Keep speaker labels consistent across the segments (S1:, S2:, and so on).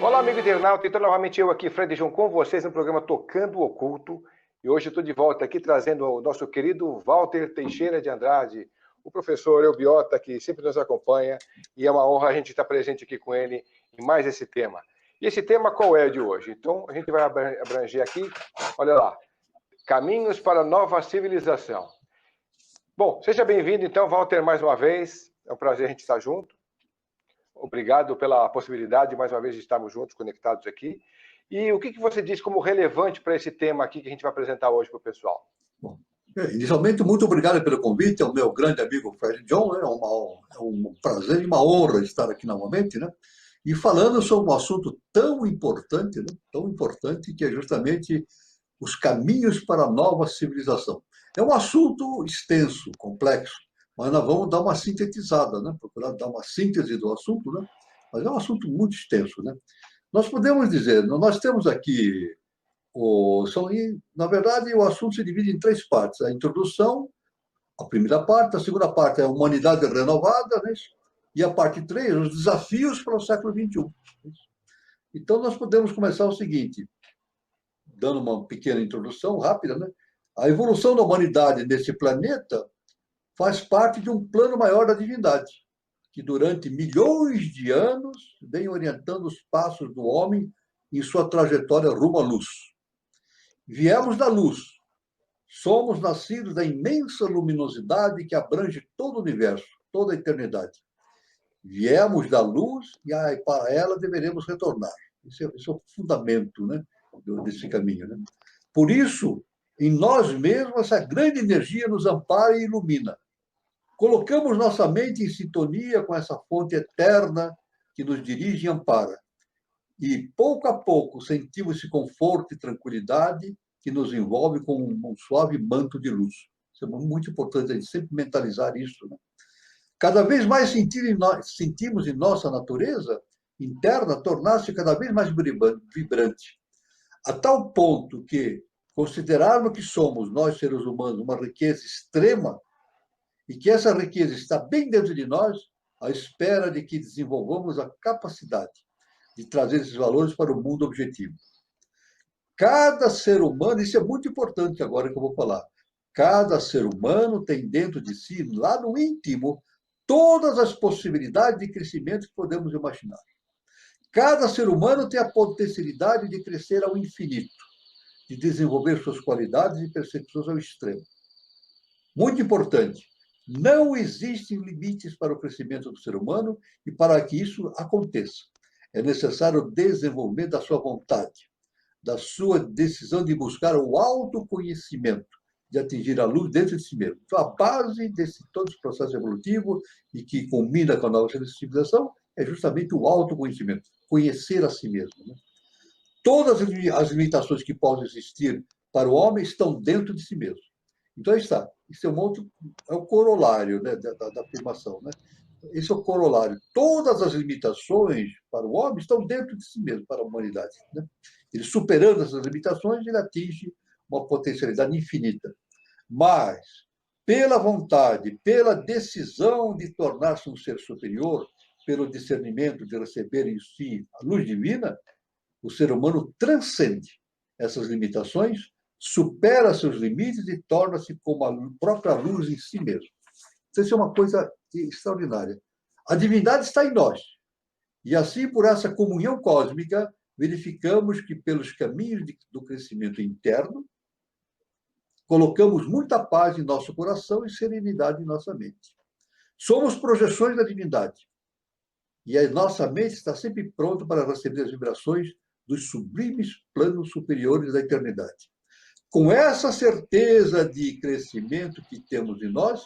S1: Olá, amigo internauta. Então, novamente eu aqui, Fred João, com vocês no programa Tocando o Oculto. E hoje eu estou de volta aqui trazendo o nosso querido Walter Teixeira de Andrade, o professor eubiota que sempre nos acompanha. E é uma honra a gente estar presente aqui com ele em mais esse tema. E esse tema qual é de hoje? Então, a gente vai abranger aqui, olha lá, caminhos para a nova civilização. Bom, seja bem-vindo então, Walter, mais uma vez. É um prazer a gente estar junto. Obrigado pela possibilidade, mais uma vez, de estarmos juntos, conectados aqui. E o que você diz como relevante para esse tema aqui que a gente vai apresentar hoje para o pessoal?
S2: Bom, inicialmente, muito obrigado pelo convite ao meu grande amigo Fred John. Né? É um prazer e uma honra estar aqui novamente, né? E falando sobre um assunto tão importante, né? Tão importante, que é justamente os caminhos para a nova civilização. É um assunto extenso, complexo, mas nós vamos dar uma sintetizada, né? Procurar dar uma síntese do assunto, né? Mas é um assunto muito extenso, né? Nós podemos dizer, nós temos aqui na verdade, o assunto se divide em três partes: a introdução, a primeira parte; a segunda parte é a humanidade renovada, né? E a parte 3, os desafios para o século XXI. Então, nós podemos começar o seguinte, dando uma pequena introdução rápida, né? A evolução da humanidade nesse planeta faz parte de um plano maior da divindade, que durante milhões de anos vem orientando os passos do homem em sua trajetória rumo à luz. Viemos da luz. Somos nascidos da imensa luminosidade que abrange todo o universo, toda a eternidade. Viemos da luz e para ela deveremos retornar. Esse é o fundamento, né, desse caminho. Né? Por isso, em nós mesmos, essa grande energia nos ampara e ilumina. Colocamos nossa mente em sintonia com essa fonte eterna que nos dirige e ampara. E, pouco a pouco, sentimos esse conforto e tranquilidade que nos envolve com um suave manto de luz. Isso é muito importante a gente sempre mentalizar isso. Né? Cada vez mais sentimos em nossa natureza interna tornar-se cada vez mais vibrante, a tal ponto que considerarmos que somos, nós seres humanos, uma riqueza extrema e que essa riqueza está bem dentro de nós, à espera de que desenvolvamos a capacidade de trazer esses valores para o mundo objetivo. Cada ser humano, isso é muito importante agora que eu vou falar, cada ser humano tem dentro de si, lá no íntimo, todas as possibilidades de crescimento que podemos imaginar. Cada ser humano tem a potencialidade de crescer ao infinito, de desenvolver suas qualidades e percepções ao extremo. Muito importante, não existem limites para o crescimento do ser humano e para que isso aconteça, é necessário o desenvolvimento da sua vontade, da sua decisão de buscar o autoconhecimento, de atingir a luz dentro de si mesmo. Então, a base desse todo esse processo evolutivo e que culmina com a nova civilização é justamente o autoconhecimento, conhecer a si mesmo. Né? Todas as limitações que possam existir para o homem estão dentro de si mesmo. Então, aí está. Isso é é o corolário, né, da afirmação. Né? Esse é o corolário. Todas as limitações para o homem estão dentro de si mesmo, para a humanidade. Né? Ele, superando essas limitações, ele atinge uma potencialidade infinita. Mas, pela vontade, pela decisão de tornar-se um ser superior, pelo discernimento de receber em si a luz divina, o ser humano transcende essas limitações, supera seus limites e torna-se como a própria luz em si mesmo. Isso é uma coisa extraordinária. A divindade está em nós. E assim, por essa comunhão cósmica, verificamos que, pelos caminhos do crescimento interno, colocamos muita paz em nosso coração e serenidade em nossa mente. Somos projeções da divindade. E a nossa mente está sempre pronta para receber as vibrações dos sublimes planos superiores da eternidade. Com essa certeza de crescimento que temos em nós,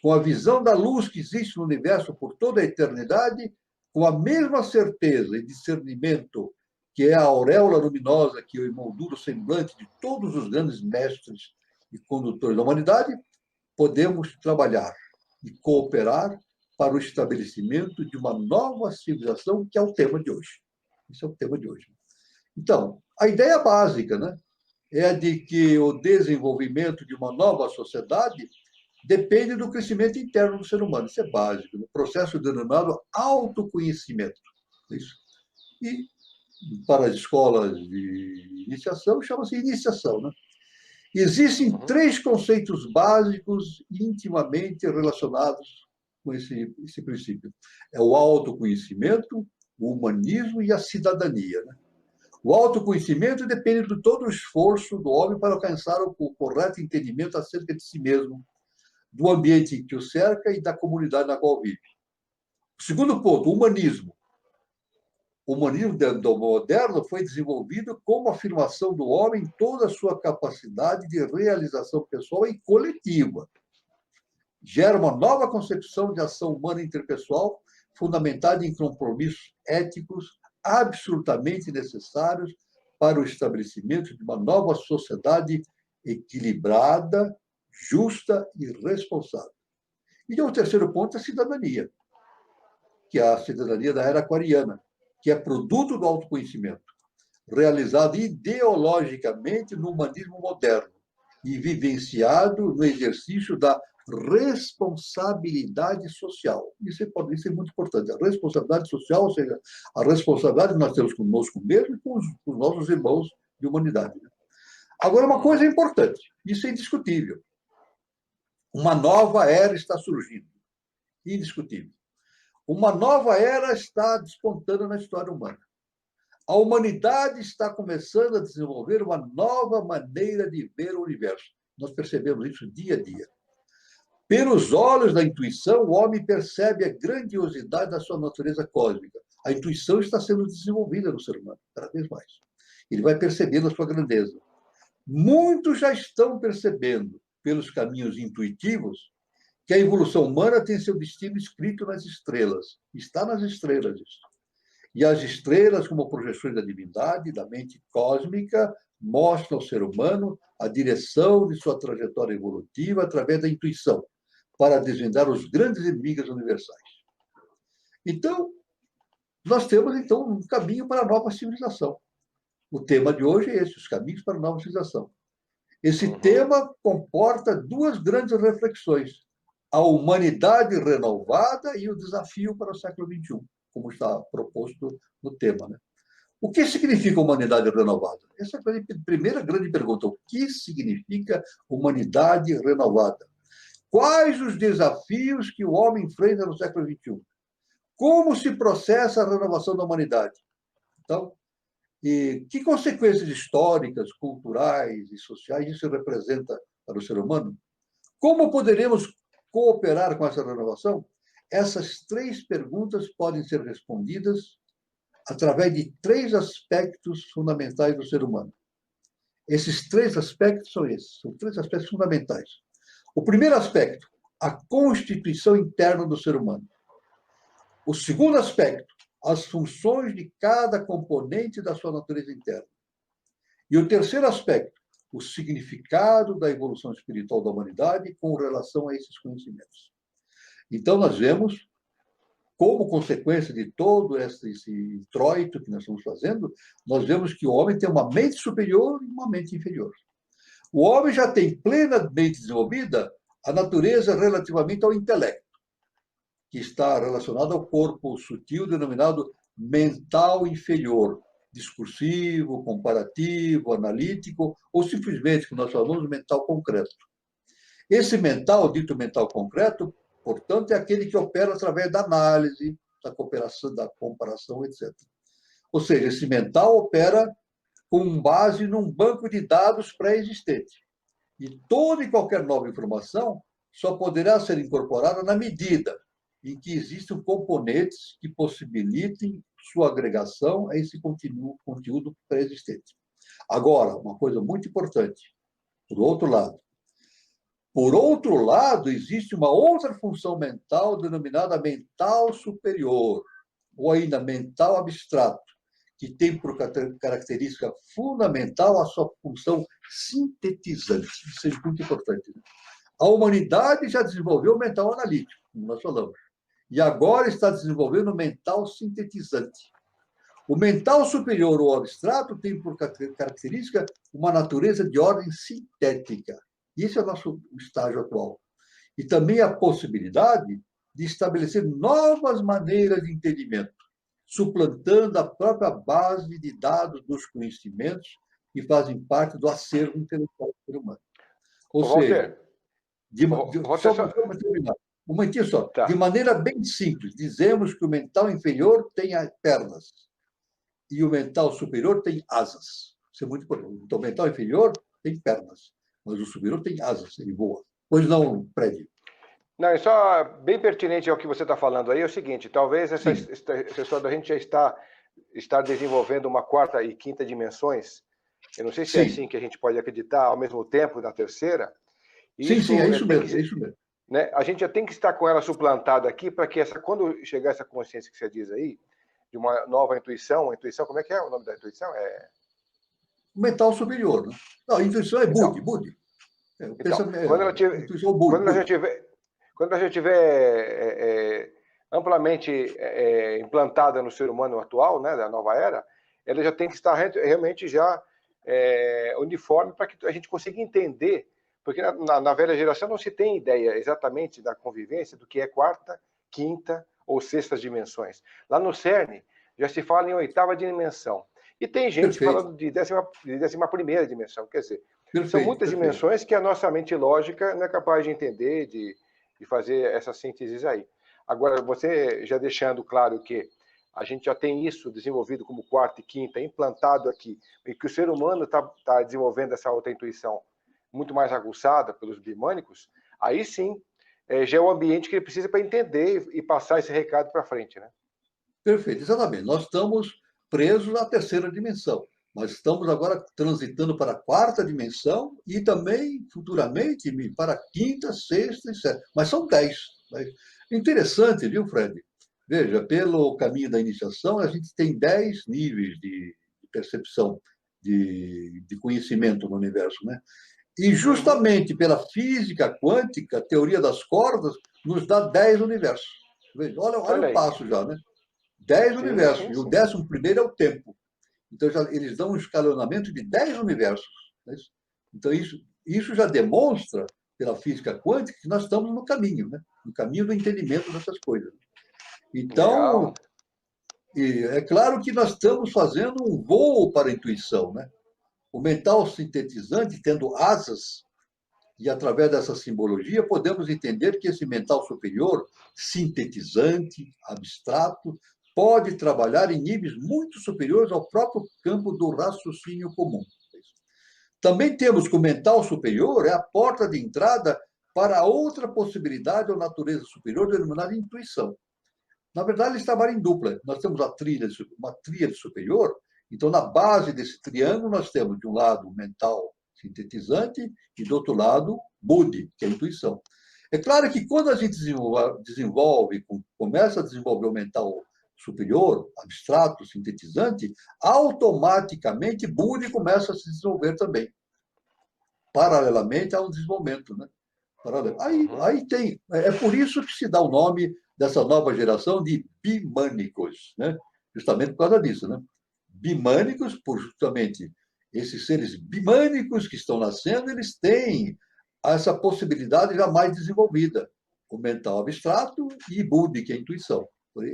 S2: com a visão da luz que existe no universo por toda a eternidade, com a mesma certeza e discernimento que é a auréola luminosa que emoldura o semblante de todos os grandes mestres e condutores da humanidade, podemos trabalhar e cooperar para o estabelecimento de uma nova civilização, que é o tema de hoje. Esse é o tema de hoje. Então, a ideia básica, né, é a de que o desenvolvimento de uma nova sociedade depende do crescimento interno do ser humano. Isso é básico, no processo denominado autoconhecimento. Isso. E para as escolas de iniciação, chama-se iniciação, né? Existem três conceitos básicos intimamente relacionados com esse princípio. É o autoconhecimento, o humanismo e a cidadania, né? O autoconhecimento depende de todo o esforço do homem para alcançar o correto entendimento acerca de si mesmo, do ambiente que o cerca e da comunidade na qual vive. O segundo ponto, o humanismo. O humanismo do moderno foi desenvolvido como afirmação do homem em toda a sua capacidade de realização pessoal e coletiva. Gera uma nova concepção de ação humana interpessoal fundamentada em compromissos éticos absolutamente necessários para o estabelecimento de uma nova sociedade equilibrada, justa e responsável. E o terceiro ponto é a cidadania, que é a cidadania da era aquariana, que é produto do autoconhecimento, realizado ideologicamente no humanismo moderno e vivenciado no exercício da responsabilidade social. Isso é muito importante. A responsabilidade social, ou seja, a responsabilidade que nós temos conosco mesmo e com os nossos irmãos de humanidade. Agora, uma coisa importante, isso é indiscutível. Uma nova era está surgindo, indiscutível. Uma nova era está despontando na história humana. A humanidade está começando a desenvolver uma nova maneira de ver o universo. Nós percebemos isso dia a dia. Pelos olhos da intuição, o homem percebe a grandiosidade da sua natureza cósmica. A intuição está sendo desenvolvida no ser humano, cada vez mais. Ele vai percebendo a sua grandeza. Muitos já estão percebendo, pelos caminhos intuitivos, que a evolução humana tem seu destino escrito nas estrelas. Está nas estrelas isso. E as estrelas, como projeções da divindade, da mente cósmica, mostram ao ser humano a direção de sua trajetória evolutiva através da intuição, para desvendar os grandes enigmas universais. Então, nós temos, então, um caminho para a nova civilização. O tema de hoje é esse, os caminhos para a nova civilização. Esse tema comporta duas grandes reflexões: a humanidade renovada e o desafio para o século XXI, como está proposto no tema, né? O que significa humanidade renovada? Essa é a primeira grande pergunta. O que significa humanidade renovada? Quais os desafios que o homem enfrenta no século XXI? Como se processa a renovação da humanidade? Então, que consequências históricas, culturais e sociais isso representa para o ser humano? Como poderemos cooperar com essa renovação? Essas três perguntas podem ser respondidas através de três aspectos fundamentais do ser humano. Esses três aspectos são três aspectos fundamentais. O primeiro aspecto, a constituição interna do ser humano. O segundo aspecto, as funções de cada componente da sua natureza interna. E o terceiro aspecto, o significado da evolução espiritual da humanidade com relação a esses conhecimentos. Então, nós vemos, como consequência de todo esse introito que nós estamos fazendo, nós vemos que o homem tem uma mente superior e uma mente inferior. O homem já tem plenamente desenvolvida a natureza relativamente ao intelecto, que está relacionado ao corpo sutil denominado mental inferior, discursivo, comparativo, analítico, ou simplesmente, que nós falamos, mental concreto. Esse mental, dito mental concreto, portanto, é aquele que opera através da análise, da cooperação, da comparação, etc. Ou seja, esse mental opera com base num banco de dados pré-existente. E toda e qualquer nova informação só poderá ser incorporada na medida em que existam componentes que possibilitem sua agregação a esse conteúdo pré-existente. Agora, uma coisa muito importante, por outro lado, existe uma outra função mental denominada mental superior, ou ainda mental abstrato, que tem por característica fundamental a sua função sintetizante. Isso é muito importante, né? A humanidade já desenvolveu o mental analítico, como nós falamos, e agora está desenvolvendo o mental sintetizante. O mental superior ou abstrato tem por característica uma natureza de ordem sintética. Esse é o nosso estágio atual. E também a possibilidade de estabelecer novas maneiras de entendimento, suplantando a própria base de dados dos conhecimentos que fazem parte do acervo intelectual do ser humano. Ou
S1: Ô,
S2: seja,
S1: Walter, Walter,
S2: só para terminar, um momentinho só. De
S1: tá.
S2: maneira bem simples, dizemos que o mental inferior tem pernas e o mental superior tem asas. Isso é muito importante. Então, o mental inferior tem pernas, mas o superior tem asas, ele voa. Pois não, prédio.
S1: Não, é só bem pertinente ao que você está falando aí, é o seguinte, talvez essa
S2: Sim,
S1: história da gente já está desenvolvendo uma quarta e quinta dimensões, eu não sei se é
S2: sim.
S1: assim que a gente pode acreditar ao mesmo tempo na terceira, e
S2: Sim, sim, é
S1: isso
S2: isso
S1: tem
S2: mesmo, é
S1: que,
S2: isso mesmo.
S1: né, a gente já tem que estar com ela suplantada aqui para que quando chegar essa consciência que você diz aí, de uma nova intuição, como é que é o nome da intuição?
S2: O mental superior, né? Não, a intuição é
S1: Então,
S2: Budi, Budi. É, o
S1: então,
S2: pensamento,
S1: quando ela
S2: a
S1: tiver,
S2: intuição Budi,
S1: quando ela já
S2: Budi.
S1: tiver, quando ela já tiver amplamente implantada no ser humano atual, né, da nova era, ela já tem que estar realmente já uniforme para que a gente consiga entender, porque na velha geração não se tem ideia exatamente da convivência do que é quarta, quinta ou sextas dimensões. Lá no CERN já se fala em oitava dimensão. E tem gente
S2: Perfeito,
S1: falando de décima primeira dimensão, quer dizer, são
S2: perfeito,
S1: muitas
S2: perfeito.
S1: dimensões que a nossa mente lógica não é capaz de entender, de fazer essa síntese aí. Agora, você já deixando claro que a gente já tem isso desenvolvido como quarta e quinta, implantado aqui, e que o ser humano está desenvolvendo essa outra intuição muito mais aguçada pelos bimânicos, aí sim, já é o ambiente que ele precisa para entender e passar esse recado para frente, né?
S2: Perfeito, exatamente. Nós estamos presos à terceira dimensão. Nós estamos agora transitando para a quarta dimensão e também, futuramente, para a quinta, sexta e sétima. Mas são 10. Interessante, viu, Fred? Veja, pelo caminho da iniciação, a gente tem 10 níveis de percepção, de conhecimento no universo, né? E
S1: Uhum.
S2: justamente pela física quântica, a teoria das cordas, nos dá 10 universos. Veja, olha
S1: Olha
S2: o
S1: aí.
S2: passo já, né? 10
S1: Sim,
S2: universos,
S1: sim,
S2: e o
S1: sim.
S2: 11º é o tempo. Então, eles dão um escalonamento de 10 universos. Né? Então, isso já demonstra, pela física quântica, que nós estamos no caminho, né? No caminho do entendimento dessas coisas. Então,
S1: Legal.
S2: é claro que nós estamos fazendo um voo para a intuição, né? O mental sintetizante, tendo asas, e através dessa simbologia, podemos entender que esse mental superior, sintetizante, abstrato, pode trabalhar em níveis muito superiores ao próprio campo do raciocínio comum. Também temos que o mental superior é a porta de entrada para outra possibilidade ou natureza superior denominada intuição. Na verdade, eles trabalham em dupla. Nós temos uma tríade superior, então, na base desse triângulo, nós temos, de um lado, o mental sintetizante e, do outro lado, Budi, que é a intuição. É claro que quando a gente começa a desenvolver o mental superior, abstrato, sintetizante, automaticamente Budi começa a se desenvolver também. Paralelamente a um desenvolvimento, né?
S1: Uhum.
S2: Aí tem. É por isso que se dá o nome dessa nova geração de bimânicos, né? Justamente por causa disso, né? Bimânicos, por justamente esses seres bimânicos que estão nascendo, eles têm essa possibilidade já mais desenvolvida, o mental abstrato e Budi, que é a intuição.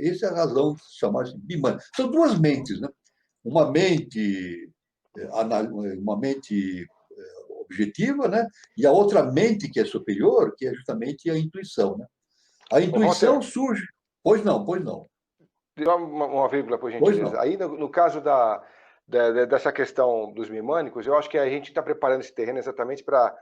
S2: Essa é a razão de se chamar de bimânico. São duas mentes, né? Uma mente, uma mente objetiva, né? E a outra mente que é superior, que é justamente a intuição, né? A
S1: Ô,
S2: intuição
S1: Walter,
S2: surge. Pois não, pois não,
S1: só uma vírgula, por
S2: pois
S1: gentileza.
S2: não.
S1: Aí, no caso dessa questão dos mimânicos, eu acho que a gente está preparando esse terreno exatamente para.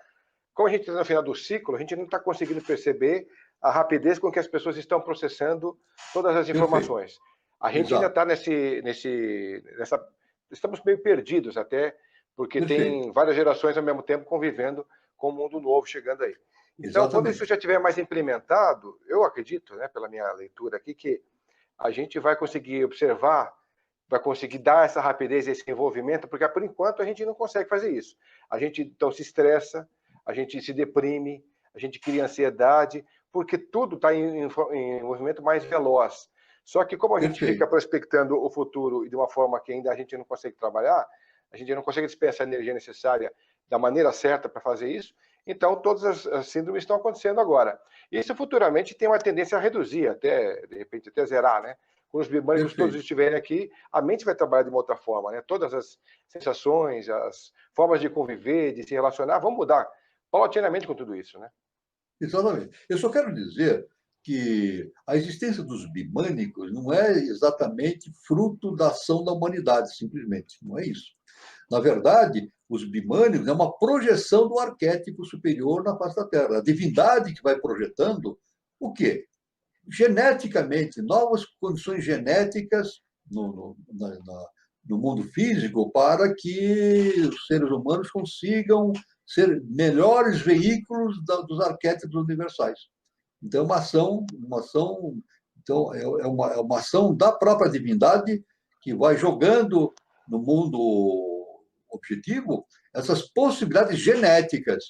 S1: Como a gente está no final do ciclo, a gente não está conseguindo perceber a rapidez com que as pessoas estão processando todas as
S2: Perfeito,
S1: informações. A gente ainda
S2: exato,
S1: está nessa. Estamos meio perdidos até, porque
S2: perfeito,
S1: tem várias gerações ao mesmo tempo convivendo com o mundo novo chegando aí. Então, quando isso
S2: exatamente.
S1: já estiver mais implementado, eu acredito, né, pela minha leitura aqui, que a gente vai conseguir observar, vai conseguir dar essa rapidez, esse envolvimento, porque por enquanto a gente não consegue fazer isso. A gente então se estressa, a gente se deprime, a gente cria ansiedade, porque tudo está em movimento mais veloz. Só que como a gente fica
S2: Perfeito,
S1: prospectando o futuro de uma forma que ainda a gente não consegue trabalhar, a gente não consegue dispersar a energia necessária da maneira certa para fazer isso, então todas as síndromes estão acontecendo agora. Isso futuramente tem uma tendência a reduzir, até, de repente, até zerar, né? quando os bimânicos todos estiverem aqui, a mente vai trabalhar de uma outra forma, né? Todas as sensações, as formas de conviver, de se relacionar, vão mudar paulatinamente com tudo isso, né?
S2: Exatamente. Eu só quero dizer que a existência dos bimânicos não é exatamente fruto da ação da humanidade, simplesmente. Não é isso. Na verdade, os bimânicos é uma projeção do arquétipo superior na face da Terra. A divindade que vai projetando o quê? Geneticamente, novas condições genéticas no mundo físico para que os seres humanos consigam ser melhores veículos dos arquétipos universais. Então, é uma ação da própria divindade que vai jogando no mundo objetivo essas possibilidades genéticas,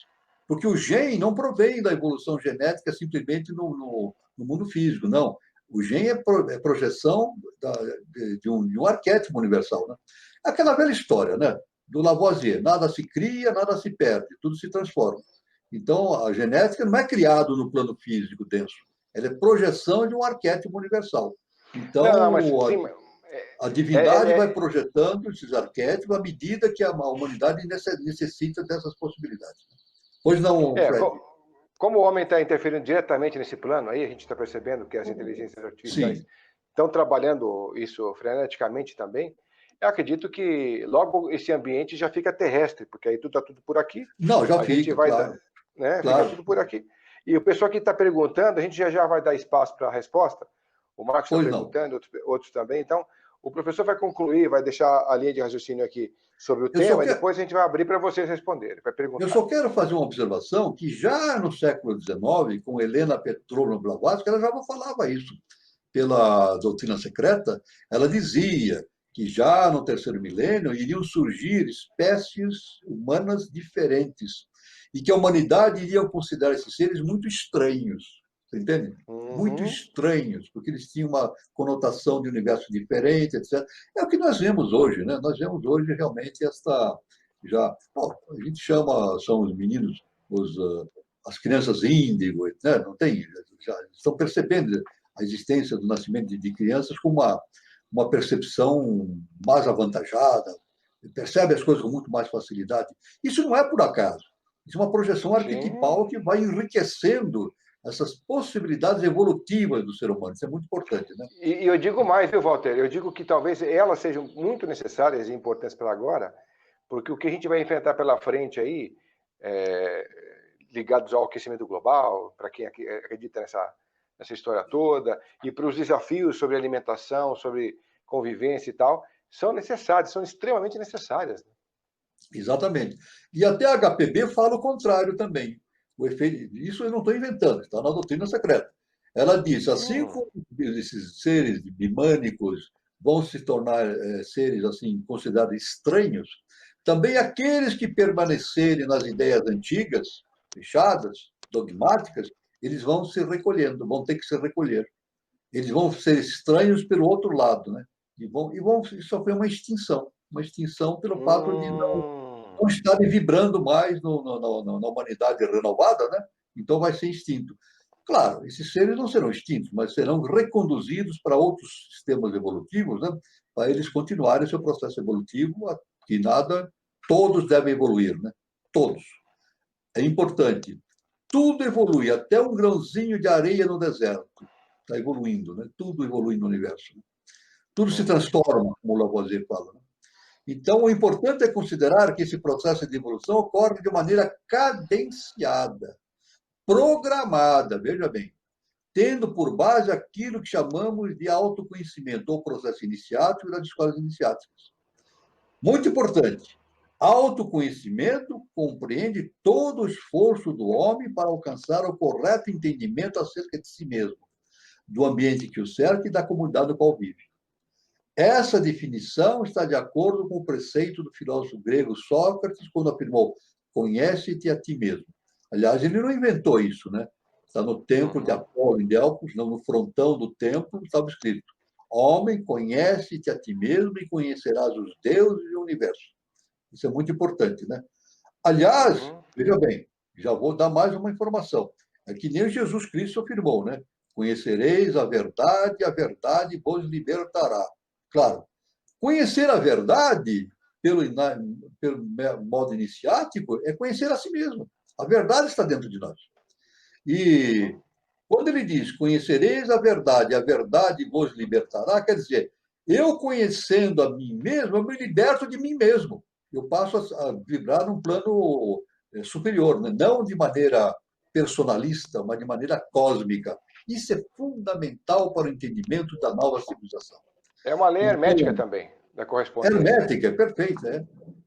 S2: porque o gene não provém da evolução genética simplesmente no mundo físico, não. O gene é projeção de um arquétipo universal. Né? Aquela velha história, né? Do Lavoisier, nada se cria, nada se perde, tudo se transforma. Então, a genética não é criada no plano físico denso, ela é projeção de um arquétipo universal. Então,
S1: não, mas, sim,
S2: a divindade vai projetando esses arquétipos à medida que a humanidade necessita dessas possibilidades. Pois não, Fred?
S1: Como o homem está interferindo diretamente nesse plano, aí a gente está percebendo que as inteligências artificiais estão trabalhando isso freneticamente também. Eu acredito que logo esse ambiente já fica terrestre, porque aí tudo está tudo por aqui.
S2: Não, já fica, claro.
S1: Né?
S2: Claro.
S1: Fica tudo por aqui. E o pessoal que está perguntando, a gente já vai dar espaço para a resposta. O Marcos está perguntando, outros também. Então, o professor vai concluir, vai deixar a linha de raciocínio aqui sobre o tema, e depois a gente vai abrir para vocês responderem. Vai perguntar.
S2: Eu só quero fazer uma observação que já no século XIX, com Helena Petrovna Blavatsky, ela já falava isso. Pela doutrina secreta, ela dizia que já no terceiro milênio iriam surgir espécies humanas diferentes e que a humanidade iria considerar esses seres muito estranhos. Você entende? Muito estranhos, porque eles tinham uma conotação de universo diferente, etc. É o que nós vemos hoje, né? Nós vemos hoje realmente esta a gente chama, são os meninos, as crianças índigo, né? Não tem, já estão percebendo a existência do nascimento de crianças com uma percepção mais avantajada, percebe as coisas com muito mais facilidade. Isso não é por acaso. Isso é uma projeção arquetipal que vai enriquecendo essas possibilidades evolutivas do ser humano. Isso é muito importante, né?
S1: E eu digo mais, viu, Walter? Eu digo que talvez elas sejam muito necessárias e importantes para agora, porque o que a gente vai enfrentar pela frente aí, ligados ao aquecimento global, para quem acredita nessa história toda, e para os desafios sobre alimentação, sobre convivência e tal, são necessárias, são extremamente necessárias.
S2: Exatamente. E até a HPB fala o contrário também. O efeito, isso eu não estou inventando, está na doutrina secreta. Ela diz, assim como esses seres bimânicos vão se tornar seres assim considerados estranhos, também aqueles que permanecerem nas ideias antigas, fechadas, dogmáticas, eles vão se recolhendo, vão ter que se recolher. Eles vão ser estranhos pelo outro lado, né? E vão sofrer uma extinção pelo fato de não estarem vibrando mais na humanidade renovada, né? Então vai ser extinto. Claro, esses seres não serão extintos, mas serão reconduzidos para outros sistemas evolutivos, né? Para eles continuarem seu processo evolutivo, que todos devem evoluir, né? Todos. É importante. Tudo evolui, até um grãozinho de areia no deserto. Está evoluindo, né? Tudo evolui no universo. Né? Tudo se transforma, como o Lavoisier fala. Né? Então, o importante é considerar que esse processo de evolução ocorre de maneira cadenciada, programada, veja bem, tendo por base aquilo que chamamos de autoconhecimento, ou processo iniciático das escolas iniciáticas. Muito importante. Autoconhecimento compreende todo o esforço do homem para alcançar o correto entendimento acerca de si mesmo, do ambiente que o cerca e da comunidade no qual vive. Essa definição está de acordo com o preceito do filósofo grego Sócrates, quando afirmou: conhece-te a ti mesmo. Aliás, ele não inventou isso, né? Está no templo de Apolo em Delfos, no frontão do templo, estava escrito: homem, conhece-te a ti mesmo e conhecerás os deuses e o universo. Isso é muito importante, né? Aliás, veja bem, já vou dar mais uma informação. É que nem Jesus Cristo afirmou, né? Conhecereis a verdade vos libertará. Claro, conhecer a verdade, pelo modo iniciático, é conhecer a si mesmo. A verdade está dentro de nós. E quando ele diz, conhecereis a verdade vos libertará, quer dizer, eu conhecendo a mim mesmo, eu me liberto de mim mesmo. Eu passo a vibrar num plano superior, né? Não de maneira personalista, mas de maneira cósmica. Isso é fundamental para o entendimento da nova civilização.
S1: É uma lei hermética
S2: Então,
S1: também, da correspondência.
S2: hermética, perfeito. É.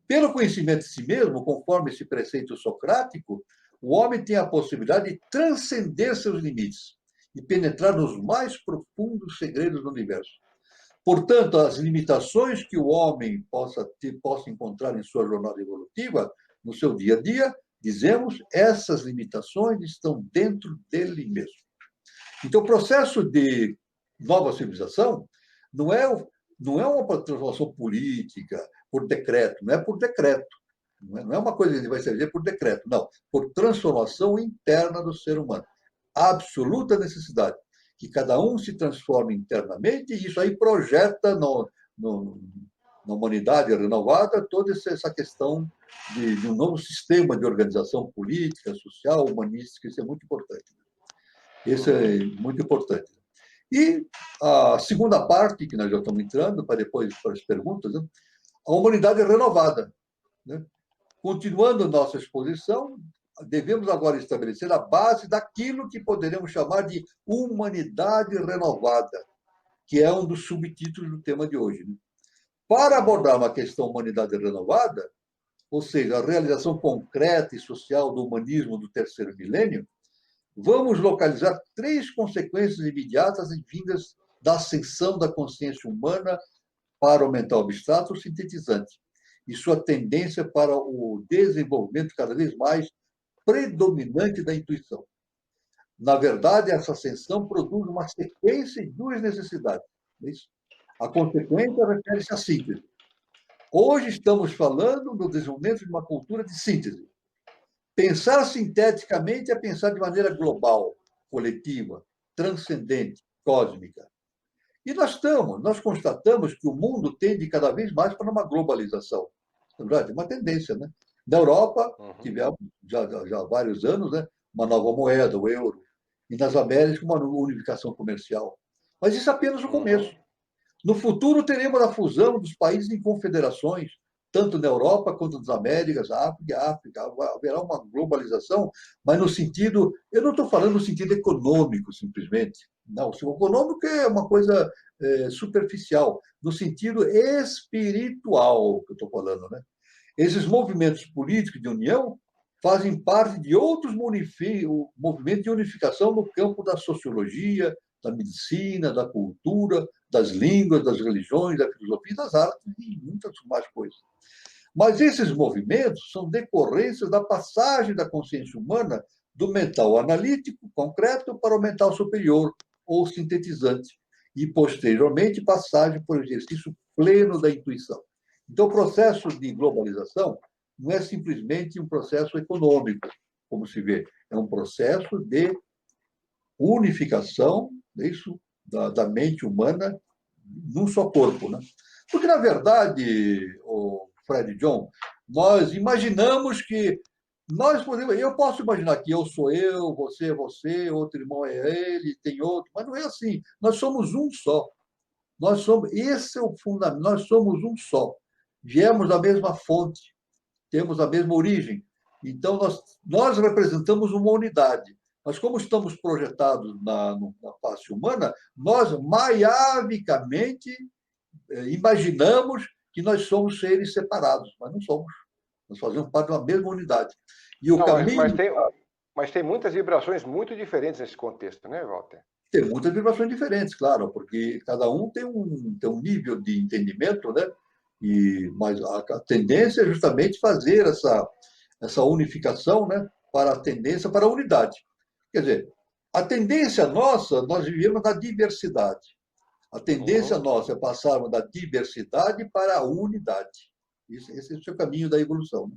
S2: Pelo conhecimento de si mesmo, conforme esse preceito socrático, o homem tem a possibilidade de transcender seus limites e penetrar nos mais profundos segredos do universo. Portanto, as limitações que o homem possa encontrar em sua jornada evolutiva, no seu dia a dia, dizemos, essas limitações estão dentro dele mesmo. Então, o processo de nova civilização não é uma transformação política por decreto, não é por decreto. Não é uma coisa que vai ser por decreto, não. Por transformação interna do ser humano. Absoluta necessidade. Que cada um se transforme internamente e isso aí projeta na humanidade renovada toda essa questão de um novo sistema de organização política, social, humanística. Isso é muito importante. Isso é muito importante. E a segunda parte, que nós já estamos entrando, para depois para as perguntas, né? A humanidade renovada. Né? Continuando nossa exposição, devemos agora estabelecer a base daquilo que poderemos chamar de humanidade renovada, que é um dos subtítulos do tema de hoje. Né? Para abordar uma questão humanidade renovada, ou seja, a realização concreta e social do humanismo do terceiro milênio, vamos localizar 3 consequências imediatas e vindas da ascensão da consciência humana para o mental abstrato sintetizante e sua tendência para o desenvolvimento cada vez mais predominante da intuição. Na verdade, essa ascensão produz uma sequência de 2 necessidades. A consequência refere-se à síntese. Hoje estamos falando do desenvolvimento de uma cultura de síntese. Pensar sinteticamente é pensar de maneira global, coletiva, transcendente, cósmica. E nós constatamos que o mundo tende cada vez mais para uma globalização. Na verdade, é uma tendência, né? Na Europa, tivemos já há vários anos, né, uma nova moeda, o euro. E nas Américas, uma unificação comercial. Mas isso é apenas o começo. No futuro, teremos a fusão dos países em confederações, tanto na Europa quanto nas Américas, África. Haverá uma globalização, mas no sentido... Eu não estou falando no sentido econômico, simplesmente. Não, o econômico é uma coisa superficial. No sentido espiritual, que eu estou falando, né? Esses movimentos políticos de união fazem parte de outros movimentos de unificação no campo da sociologia, da medicina, da cultura, das línguas, das religiões, da filosofia, das artes e muitas mais coisas. Mas esses movimentos são decorrências da passagem da consciência humana do mental analítico, concreto, para o mental superior, ou sintetizante, e, posteriormente, passagem por exercício pleno da intuição. Então, o processo de globalização não é simplesmente um processo econômico, como se vê, é um processo de unificação da mente humana num só corpo. Né? Porque, na verdade, o Fred John, nós imaginamos que eu posso imaginar que eu sou eu, você é você, outro irmão é ele, tem outro, mas não é assim. Nós somos um só. Esse é o fundamento, nós somos um só. Viemos da mesma fonte, temos a mesma origem. Então, nós representamos uma unidade. Mas como estamos projetados na face humana, nós maiavicamente imaginamos que nós somos seres separados, mas não somos. Nós fazemos parte de uma mesma unidade. E o caminho...
S1: Mas tem muitas vibrações muito diferentes nesse contexto, né, Walter?
S2: Tem muitas vibrações diferentes, claro, porque cada um tem um nível de entendimento, né? Mas a tendência é justamente fazer essa unificação, né? Para a tendência para a unidade. Quer dizer, a tendência nossa, nós vivemos na diversidade. A tendência nossa é passarmos da diversidade para a unidade. Esse é o caminho da evolução. Né?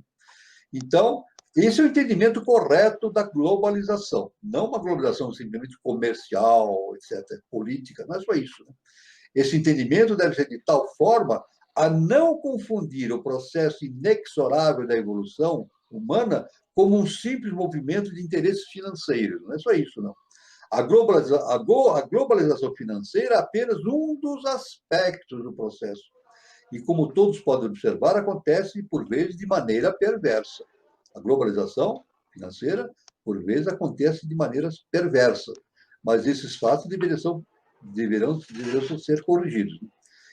S2: Então, Esse é o entendimento correto da globalização, não uma globalização simplesmente comercial, etc., política, não é só isso, né? Esse entendimento deve ser de tal forma a não confundir o processo inexorável da evolução humana como um simples movimento de interesses financeiros. Não é só isso, não. A globalização financeira é apenas um dos aspectos do processo. E, como todos podem observar, acontece, por vezes, de maneira perversa. A globalização financeira, por vezes, acontece de maneiras perversas. Mas esses fatos deverão ser corrigidos.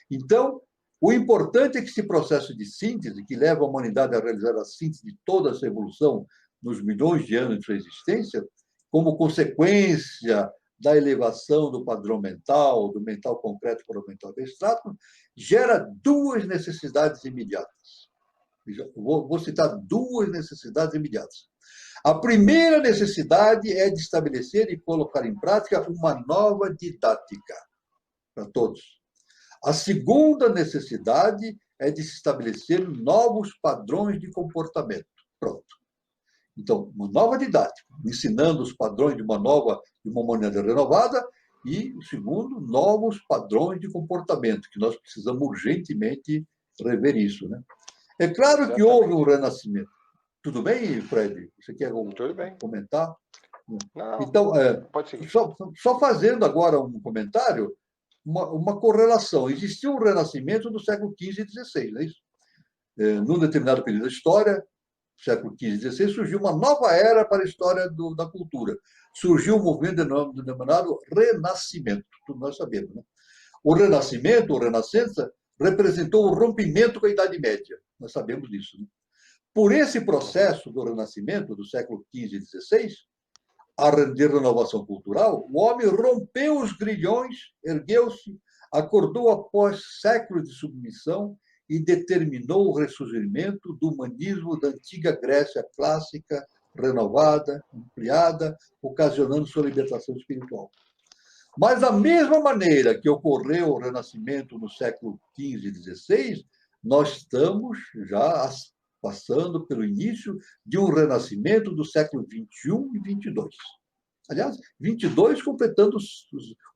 S2: Então, o importante é que esse processo de síntese, que leva a humanidade a realizar a síntese de toda essa evolução nos milhões de anos de sua existência, como consequência da elevação do padrão mental, do mental concreto para o mental abstrato, gera duas necessidades imediatas. Vou citar duas necessidades imediatas. A primeira necessidade é de estabelecer e colocar em prática uma nova didática para todos. A segunda necessidade é de se estabelecer novos padrões de comportamento. Pronto. Então, uma nova didática, ensinando os padrões de uma maneira renovada, e, o segundo, novos padrões de comportamento, que nós precisamos urgentemente rever isso, né? É claro que houve um renascimento. Tudo bem, Fred? Você quer comentar?
S1: Não,
S2: então,
S1: pode seguir.
S2: Só fazendo agora um comentário, uma correlação. Existiu um renascimento do século XV e XVI, não é isso? Num determinado período da história, século XV e XVI, surgiu uma nova era para a história da cultura. Surgiu um movimento denominado Renascimento, tudo nós sabemos, né? O Renascimento, ou Renascença, representou o rompimento com a Idade Média. Nós sabemos disso, né? Por esse processo do Renascimento, do século XV e XVI, de renovação cultural, o homem rompeu os grilhões, ergueu-se, acordou após séculos de submissão e determinou o ressurgimento do humanismo da antiga Grécia clássica, renovada, ampliada, ocasionando sua libertação espiritual. Mas, da mesma maneira que ocorreu o Renascimento no século XV e XVI, nós estamos já passando pelo início de um renascimento do século XXI e XXII. Aliás, 22 completando os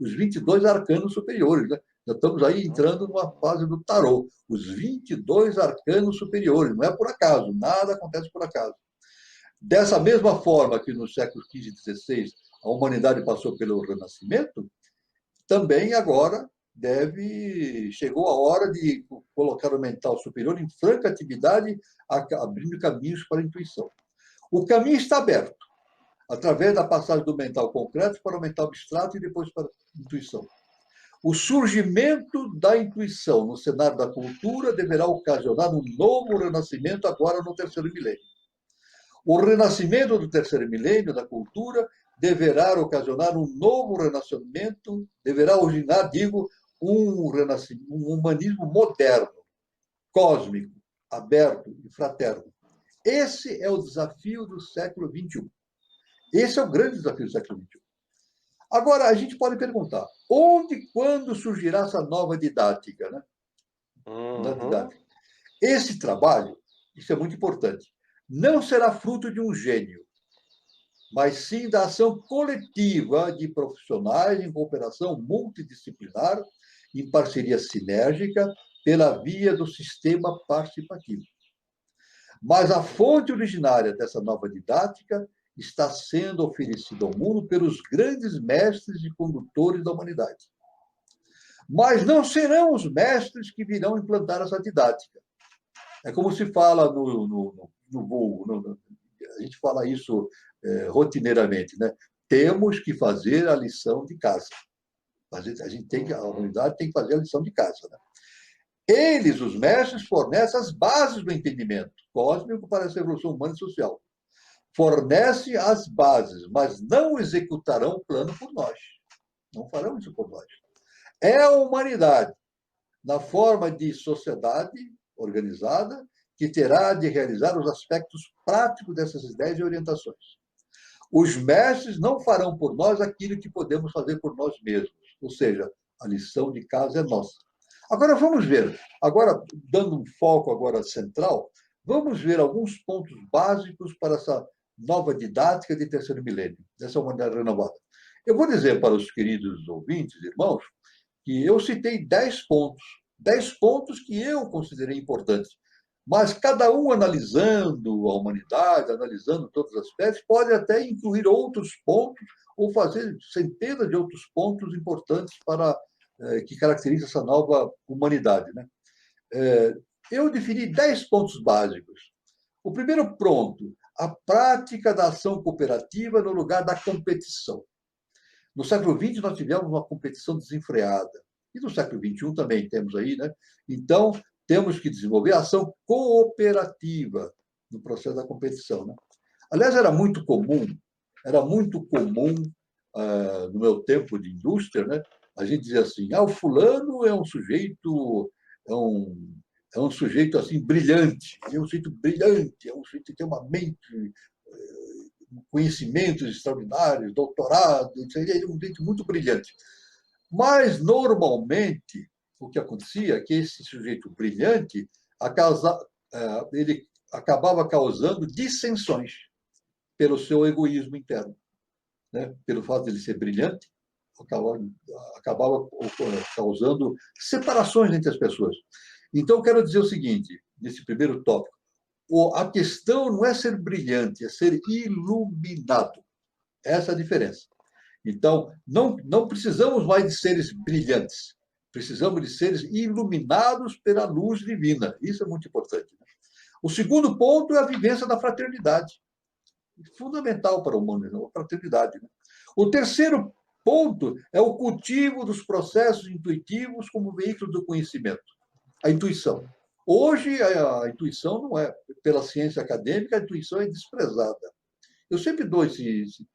S2: 22 arcanos superiores, né? Já estamos aí entrando numa fase do tarô. Os 22 arcanos superiores, não é por acaso, nada acontece por acaso. Dessa mesma forma que no século XV e XVI a humanidade passou pelo Renascimento, também agora chegou a hora de colocar o mental superior em franca atividade, abrindo caminhos para a intuição. O caminho está aberto, através da passagem do mental concreto para o mental abstrato e depois para a intuição. O surgimento da intuição no cenário da cultura deverá ocasionar um novo renascimento agora no terceiro milênio. O renascimento do terceiro milênio da cultura deverá ocasionar um novo renascimento, deverá originar, um humanismo moderno, cósmico, aberto e fraterno. Esse é o desafio do século XXI. Esse é o grande desafio do século XXI. Agora, a gente pode perguntar, onde e quando surgirá essa nova didática, né? Esse trabalho, isso é muito importante, não será fruto de um gênio, mas sim da ação coletiva de profissionais em cooperação multidisciplinar, em parceria sinérgica, pela via do sistema participativo. Mas a fonte originária dessa nova didática está sendo oferecida ao mundo pelos grandes mestres e condutores da humanidade. Mas não serão os mestres que virão implantar essa didática. É como se fala no vulgo, a gente fala isso rotineiramente, né? Temos que fazer a lição de casa. A humanidade tem que fazer a lição de casa, né? Eles, os mestres, fornecem as bases do entendimento cósmico para essa evolução humana e social. Fornecem as bases, mas não executarão o plano por nós. Não farão isso por nós. É a humanidade, na forma de sociedade organizada, que terá de realizar os aspectos práticos dessas ideias e orientações. Os mestres não farão por nós aquilo que podemos fazer por nós mesmos, ou seja, a lição de casa é nossa. Agora vamos ver, agora dando um foco agora central, Vamos ver alguns pontos básicos para essa nova didática de terceiro milênio, dessa humanidade renovada. Eu vou dizer para os queridos ouvintes, irmãos, que eu citei 10 pontos que eu considerei importantes. Mas cada um analisando a humanidade, analisando todas as espécies, pode até incluir outros pontos ou fazer centenas de outros pontos importantes para que caracterizam essa nova humanidade, né? Eu defini 10 pontos básicos. O primeiro ponto, a prática da ação cooperativa no lugar da competição. No século XX, nós tivemos uma competição desenfreada. E no século XXI também temos aí, né? Então, temos que desenvolver a ação cooperativa no processo da competição, né? Aliás, era muito comum no meu tempo de indústria, né? A gente dizia assim, o fulano é um sujeito, é um sujeito assim brilhante, é um sujeito brilhante, é um sujeito que tem uma mente, conhecimentos extraordinários, doutorado, ele é um sujeito muito brilhante. Mas, normalmente, o que acontecia é que esse sujeito brilhante ele acabava causando dissensões pelo seu egoísmo interno, né? Pelo fato de ele ser brilhante, acabava causando separações entre as pessoas. Então, eu quero dizer o seguinte, nesse primeiro tópico, a questão não é ser brilhante, é ser iluminado. Essa é a diferença. Então, não precisamos mais de seres brilhantes, precisamos de seres iluminados pela luz divina. Isso é muito importante. O segundo ponto é a vivência da fraternidade. Fundamental para o mundo, a fraternidade. O terceiro ponto é o cultivo dos processos intuitivos como veículo do conhecimento. A intuição. Hoje, a intuição não é, pela ciência acadêmica, a intuição é desprezada. Eu sempre dou esse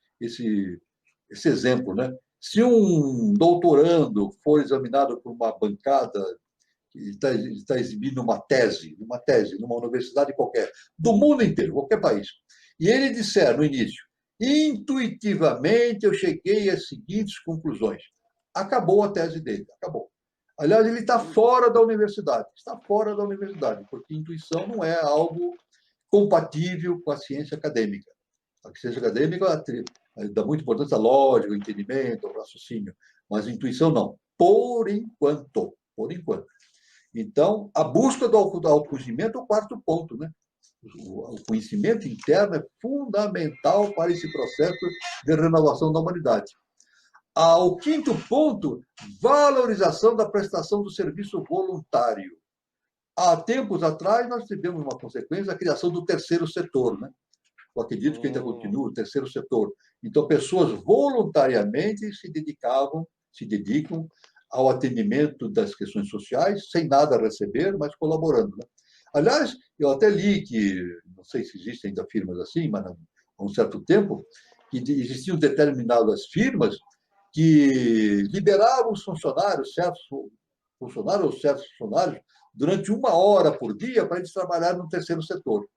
S2: exemplo, né? Se um doutorando for examinado por uma bancada que está exibindo uma tese, numa universidade qualquer, do mundo inteiro, qualquer país, e ele disser no início, intuitivamente eu cheguei às seguintes conclusões, acabou a tese dele, acabou. Aliás, ele está fora da universidade, porque intuição não é algo compatível com a ciência acadêmica. A ciência acadêmica dá muita importância à lógica, ao entendimento, ao raciocínio, mas a intuição não. Por enquanto. Então, a busca do autoconhecimento é o quarto ponto, né? O conhecimento interno é fundamental para esse processo de renovação da humanidade. O quinto ponto, valorização da prestação do serviço voluntário. Há tempos atrás, nós tivemos uma consequência, a criação do terceiro setor, né? Eu acredito que ainda continua o terceiro setor. Então, pessoas voluntariamente se dedicam ao atendimento das questões sociais, sem nada a receber, mas colaborando, né? Aliás, eu até li que, não sei se existem ainda firmas assim, mas há um certo tempo, que existiam determinadas firmas que liberavam os funcionários, certos funcionários, durante 1 hora por dia para eles trabalharem no terceiro setor.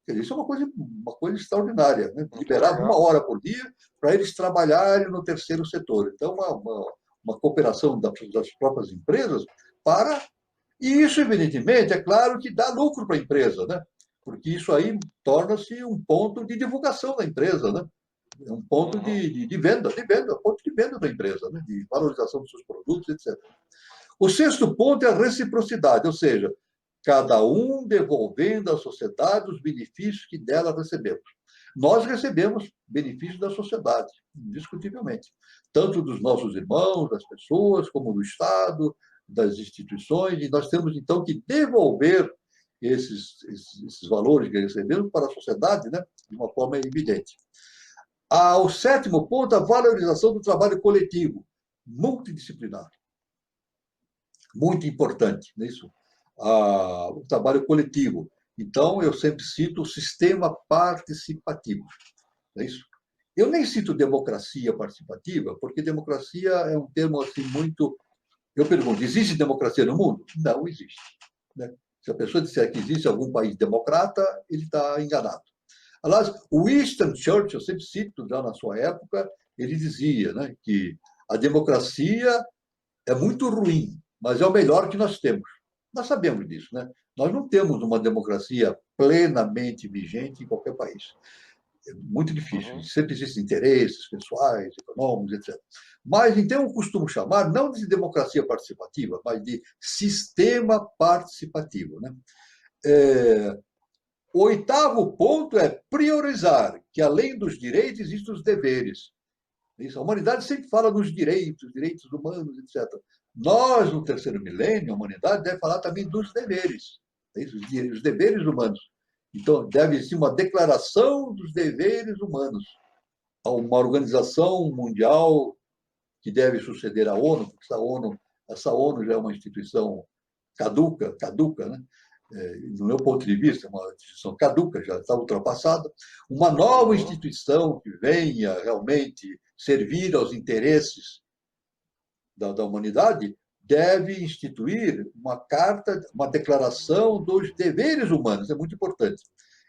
S2: Isso é uma coisa extraordinária, né? Liberar 1 hora por dia para eles trabalharem no terceiro setor. Então, uma cooperação das próprias empresas para... E isso, evidentemente, é claro que dá lucro para a empresa, né? Porque isso aí torna-se um ponto de divulgação da empresa, né? É um ponto de venda, ponto de venda da empresa, né? De valorização dos seus produtos, etc. O sexto ponto é a reciprocidade, ou seja, cada um devolvendo à sociedade os benefícios que dela recebemos. Nós recebemos benefícios da sociedade, indiscutivelmente, tanto dos nossos irmãos, das pessoas, como do Estado, das instituições, e nós temos, então, que devolver esses valores que recebemos para a sociedade, né, de uma forma evidente. O sétimo ponto, a valorização do trabalho coletivo, multidisciplinar. Muito importante, não é isso? O trabalho coletivo. Então, eu sempre cito o sistema participativo. Não é isso? Eu nem cito democracia participativa, porque democracia é um termo assim muito... Eu pergunto, existe democracia no mundo? Não existe, né? Se a pessoa disser que existe algum país democrata, ele está enganado. Aliás, o Winston Churchill, eu sempre cito, já na sua época, ele dizia, né, que a democracia é muito ruim, mas é o melhor que nós temos. Nós sabemos disso, né? Nós não temos uma democracia plenamente vigente em qualquer país. É muito difícil. Sempre existem interesses pessoais, econômicos, etc. Mas, então, eu costumo chamar, não de democracia participativa, mas de sistema participativo. Né? O oitavo ponto é priorizar que, além dos direitos, existem os deveres. Isso, a humanidade sempre fala nos direitos humanos, etc. Nós, no terceiro milênio, a humanidade deve falar também dos deveres. Isso, os deveres humanos. Então, deve existir uma declaração dos deveres humanos a uma organização mundial que deve suceder à ONU, porque essa ONU já é uma instituição caduca, né? Do meu ponto de vista, é uma instituição caduca, já está ultrapassada. Uma nova instituição que venha realmente servir aos interesses da humanidade deve instituir uma carta, uma declaração dos deveres humanos, é muito importante.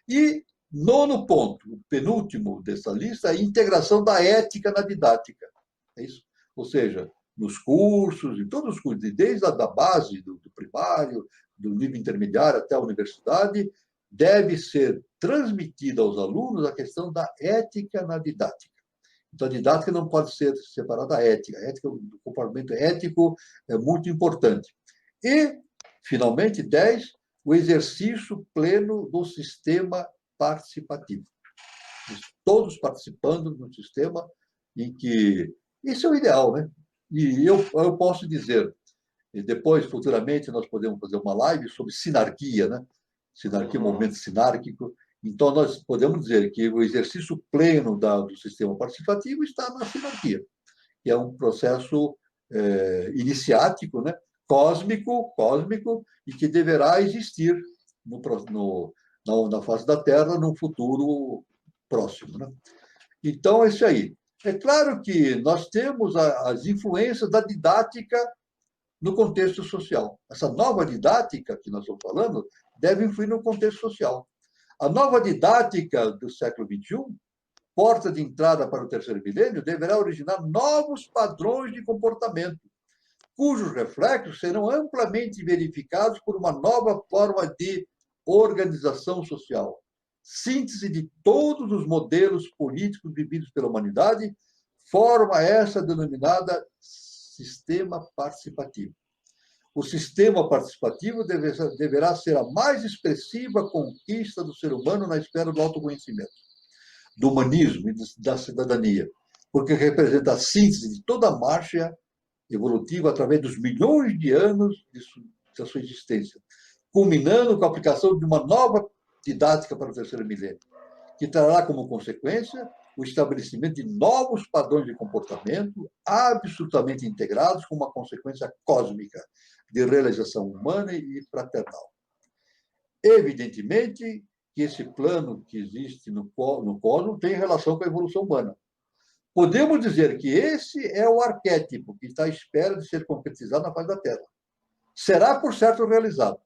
S2: E, nono ponto, o penúltimo dessa lista, é a integração da ética na didática. É isso? Ou seja, nos cursos, em todos os cursos, desde a da base, do primário, do nível intermediário até a universidade, deve ser transmitida aos alunos a questão da ética na didática. Então, a didática não pode ser separada da ética. A ética, o comportamento ético é muito importante. E, finalmente, 10, o exercício pleno do sistema participativo. Todos participando de um sistema em que... Isso é o ideal, né? E eu posso dizer, e depois, futuramente, nós podemos fazer uma live sobre sinarquia, né? Sinarquia, movimento sinárquico. Então, nós podemos dizer que o exercício pleno do sistema participativo está na sinarquia, que é um processo iniciático, né? cósmico, e que deverá existir na face da Terra num futuro próximo. Né? Então, é isso aí. É claro que nós temos as influências da didática no contexto social. Essa nova didática que nós estamos falando deve influir no contexto social. A nova didática do século XXI, porta de entrada para o terceiro milênio, deverá originar novos padrões de comportamento, cujos reflexos serão amplamente verificados por uma nova forma de organização social. Síntese de todos os modelos políticos vividos pela humanidade, forma essa denominada sistema participativo. O sistema participativo deverá ser a mais expressiva conquista do ser humano na esfera do autoconhecimento, do humanismo e da cidadania, porque representa a síntese de toda a marcha evolutiva através dos milhões de anos da sua existência, culminando com a aplicação de uma nova didática para o terceiro milênio, que trará como consequência o estabelecimento de novos padrões de comportamento absolutamente integrados com uma consequência cósmica de realização humana e fraternal. Evidentemente que esse plano que existe no cosmos tem relação com a evolução humana. Podemos dizer que esse é o arquétipo que está à espera de ser concretizado na face da Terra. Será, por certo, realizado.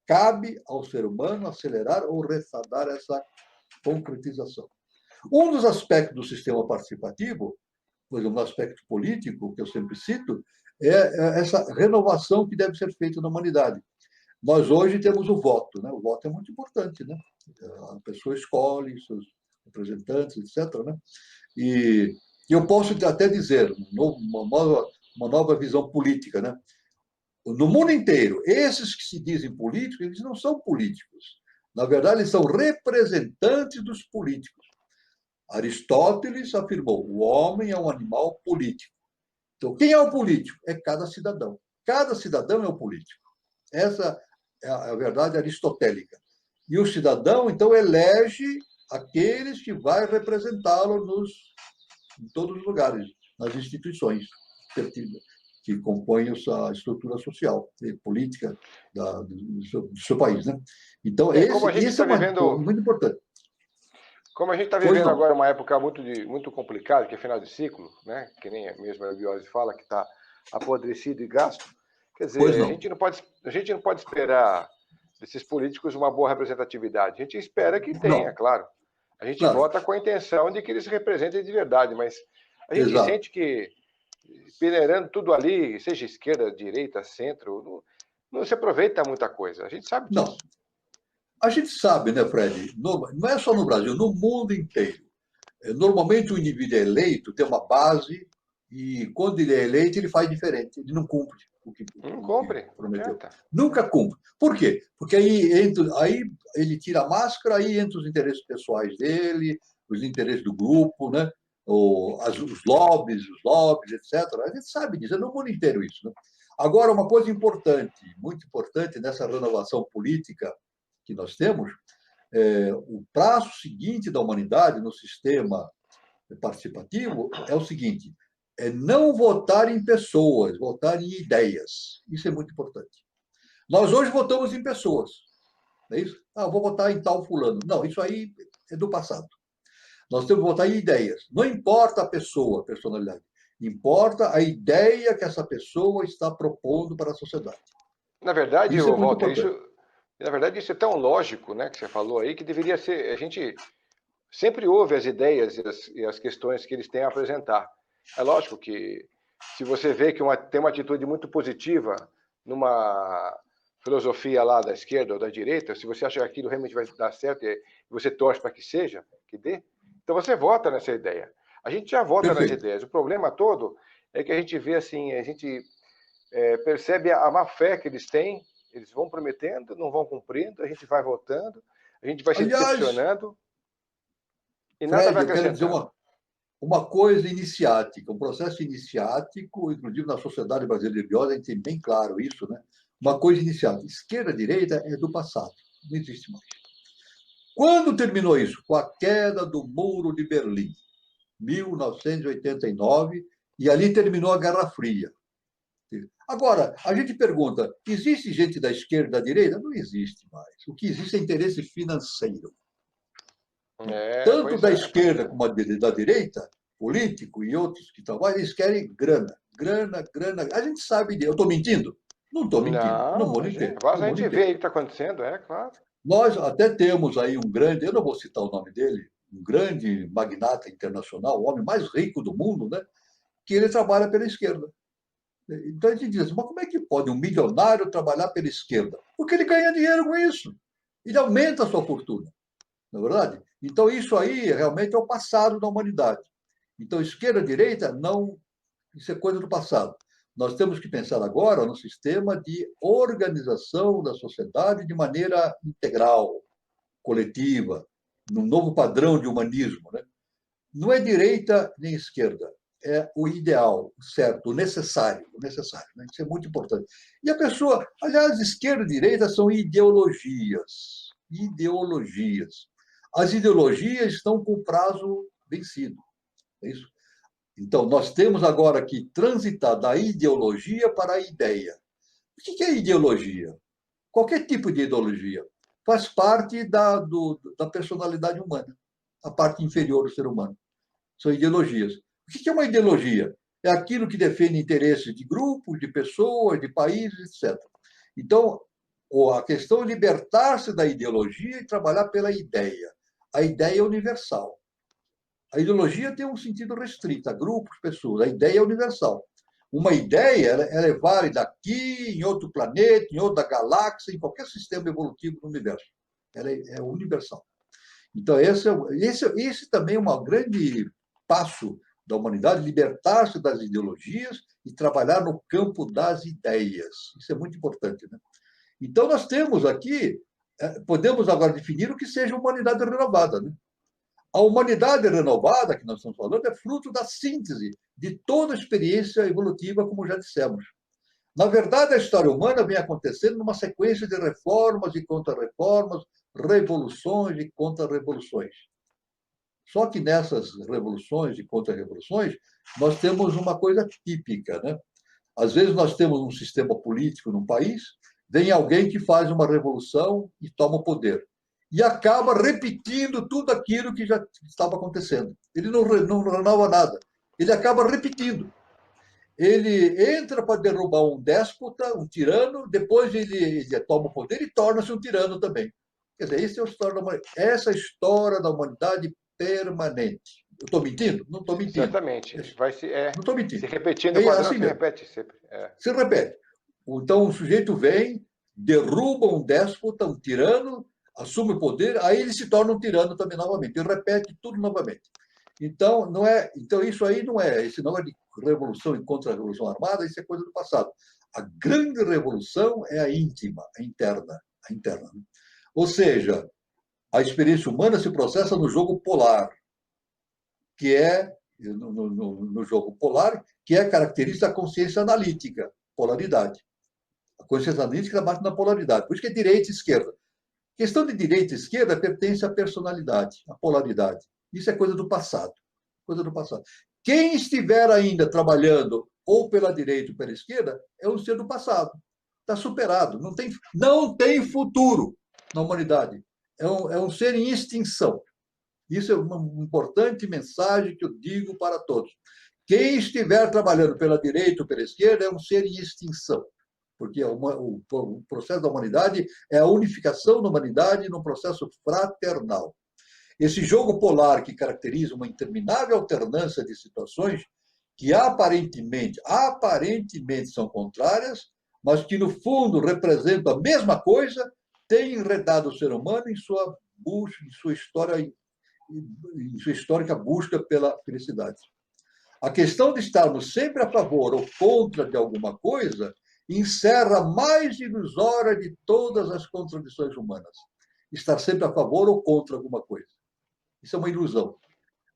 S2: Cabe ao ser humano acelerar ou retardar essa concretização. Um dos aspectos do sistema participativo, por exemplo, no aspecto político, que eu sempre cito, é essa renovação que deve ser feita na humanidade. Nós hoje temos o voto, né? O voto é muito importante, né? A pessoa escolhe seus representantes, etc. Né? E eu posso até dizer, uma nova visão política, né? No mundo inteiro, esses que se dizem políticos, eles não são políticos. Na verdade, eles são representantes dos políticos. Aristóteles afirmou: o homem é um animal político. Então, quem é o político? É cada cidadão. Cada cidadão é o político. Essa é a verdade aristotélica. E o cidadão, então, elege aqueles que vai representá-lo em todos os lugares, nas instituições que compõem a estrutura social e política do seu país. Né? Então, esse é muito importante.
S1: Como a gente está vivendo agora uma época muito complicada, que é final de ciclo, né? Que nem mesmo a Biose fala, que está apodrecido e gasto. Quer dizer, a gente não pode esperar desses políticos uma boa representatividade. A gente espera que tenha, claro. A gente vota com a intenção de que eles representem de verdade, mas a gente sente que, peneirando tudo ali, seja esquerda, direita, centro, não se aproveita muita coisa. A gente sabe
S2: Não.
S1: disso.
S2: A gente sabe, né, Fred? Não é só no Brasil, no mundo inteiro. Normalmente o indivíduo é eleito, tem uma base, e quando ele é eleito, ele faz diferente, ele não cumpre
S1: Não
S2: o que
S1: compre, não
S2: prometeu.
S1: adianta.
S2: Nunca cumpre. Por quê? Porque aí ele tira a máscara, aí entra os interesses pessoais dele, os interesses do grupo, né? Os lobbies, etc. A gente sabe disso, é no mundo inteiro isso. Né? Agora, uma coisa importante, muito importante nessa renovação política que nós temos, o passo seguinte da humanidade no sistema participativo é o seguinte: é não votar em pessoas, votar em ideias. Isso é muito importante. Nós hoje votamos em pessoas, não é isso? Ah, vou votar em tal fulano. Não, isso aí é do passado. Nós temos que votar em ideias. Não importa a pessoa, a personalidade. Importa a ideia que essa pessoa está propondo para a sociedade.
S1: Na verdade,
S2: Isso é muito
S1: Walter,
S2: importante.
S1: na verdade, isso é tão lógico, né, que você falou aí, que deveria ser. A gente sempre ouve as ideias e as questões que eles têm a apresentar. É lógico que se você vê que tem uma atitude muito positiva numa filosofia lá da esquerda ou da direita, se você acha que aquilo realmente vai dar certo e você torce para que seja, que dê, então você vota nessa ideia. A gente já vota nas
S2: Perfeito.
S1: ideias. O problema todo é que a gente vê assim, a gente percebe a má fé que eles têm, eles vão prometendo, não vão cumprindo, a gente vai votando, a gente vai se
S2: Aliás,
S1: decepcionando e nada
S2: Fred,
S1: vai
S2: eu quero dizer
S1: acrescentando.
S2: uma coisa iniciática, um processo iniciático, inclusive na sociedade brasileira de hoje, a gente tem bem claro isso, né? Uma coisa iniciática. Esquerda-direita é do passado, não existe mais. Quando terminou isso? Com a queda do Muro de Berlim, 1989, e ali terminou a Guerra Fria. Agora, a gente pergunta: existe gente da esquerda e da direita? Não existe mais. O que existe é interesse financeiro. Tanto
S1: Pois
S2: da
S1: é, pois
S2: esquerda
S1: é.
S2: como da direita, político e outros que trabalham, eles querem grana, grana, grana. A gente sabe disso. Eu estou mentindo? Não estou mentindo. No
S1: Não,
S2: mundo
S1: imagina.
S2: inteiro.
S1: A
S2: No mundo
S1: gente vê
S2: inteiro.
S1: aí o que está acontecendo, é claro.
S2: Nós até temos aí um grande, eu não vou citar o nome dele, um grande magnata internacional, o homem mais rico do mundo, né? Que ele trabalha pela esquerda. Então a gente diz, mas como é que pode um milionário trabalhar pela esquerda? Porque ele ganha dinheiro com isso. Ele aumenta a sua fortuna, não é verdade? Então isso aí realmente é o passado da humanidade. Então esquerda, direita, não, isso é coisa do passado. Nós temos que pensar agora no sistema de organização da sociedade de maneira integral, coletiva, num novo padrão de humanismo. Né? Não é direita nem esquerda, é o ideal, o certo, o necessário. Né? Isso é muito importante. E a pessoa, aliás, esquerda e direita são ideologias. Ideologias. As ideologias estão com prazo vencido. É isso? Então, nós temos agora que transitar da ideologia para a ideia. O que é ideologia? Qualquer tipo de ideologia faz parte da personalidade humana, a parte inferior do ser humano. São ideologias. O que é uma ideologia? É aquilo que defende interesses de grupos, de pessoas, de países, etc. Então, a questão é libertar-se da ideologia e trabalhar pela ideia. A ideia é universal. A ideologia tem um sentido restrito a grupos, pessoas. A ideia é universal. Uma ideia ela é válida aqui, em outro planeta, em outra galáxia, em qualquer sistema evolutivo do universo. Ela é universal. Então, esse também é um grande passo da humanidade, libertar-se das ideologias e trabalhar no campo das ideias. Isso é muito importante. Né? Então, nós temos aqui, podemos agora definir o que seja humanidade renovada. Né? A humanidade renovada, que nós estamos falando, é fruto da síntese de toda a experiência evolutiva, como já dissemos. Na verdade, a história humana vem acontecendo numa sequência de reformas e contra-reformas, revoluções e contra-revoluções. Só que nessas revoluções e contra-revoluções, nós temos uma coisa típica. Né? Às vezes, nós temos um sistema político num país, vem alguém que faz uma revolução e toma o poder e acaba repetindo tudo aquilo que já estava acontecendo. Ele não renova nada. Ele acaba repetindo. Ele entra para derrubar um déspota, um tirano, depois ele toma o poder e torna-se um tirano também. Quer dizer, essa é a história da humanidade permanente. Eu estou mentindo? Não estou mentindo.
S1: Certamente. Vai
S2: Não estou
S1: se
S2: mentindo.
S1: repetindo o
S2: É
S1: padrão,
S2: assim
S1: se
S2: mesmo.
S1: repete sempre.
S2: Se repete. Então, o sujeito vem, derruba um déspota, um tirano, assume o poder, aí ele se torna um tirano também novamente, e repete tudo novamente. Então, então isso aí não é, esse não é de revolução e contra-revolução armada, isso é coisa do passado. A grande revolução é a íntima, a interna. A interna. Ou seja, a experiência humana se processa no jogo polar, que é, no jogo polar, que é característica da consciência analítica, polaridade. A consciência analítica bate na polaridade. Por isso que é direita e esquerda. A questão de direita e esquerda pertence à personalidade, à polaridade. Isso é coisa do passado. Coisa do passado. Quem estiver ainda trabalhando ou pela direita ou pela esquerda é um ser do passado. Está superado. Não tem futuro na humanidade. É um ser em extinção. Isso é uma importante mensagem que eu digo para todos. Quem estiver trabalhando pela direita ou pela esquerda é um ser em extinção, porque o processo da humanidade é a unificação da humanidade num processo fraternal. Esse jogo polar que caracteriza uma interminável alternância de situações que aparentemente são contrárias, mas que no fundo representam a mesma coisa, tem enredado o ser humano em sua busca, em sua histórica busca pela felicidade. A questão de estarmos sempre a favor ou contra de alguma coisa encerra a mais ilusória de todas as contradições humanas. Estar sempre a favor ou contra alguma coisa. Isso é uma ilusão.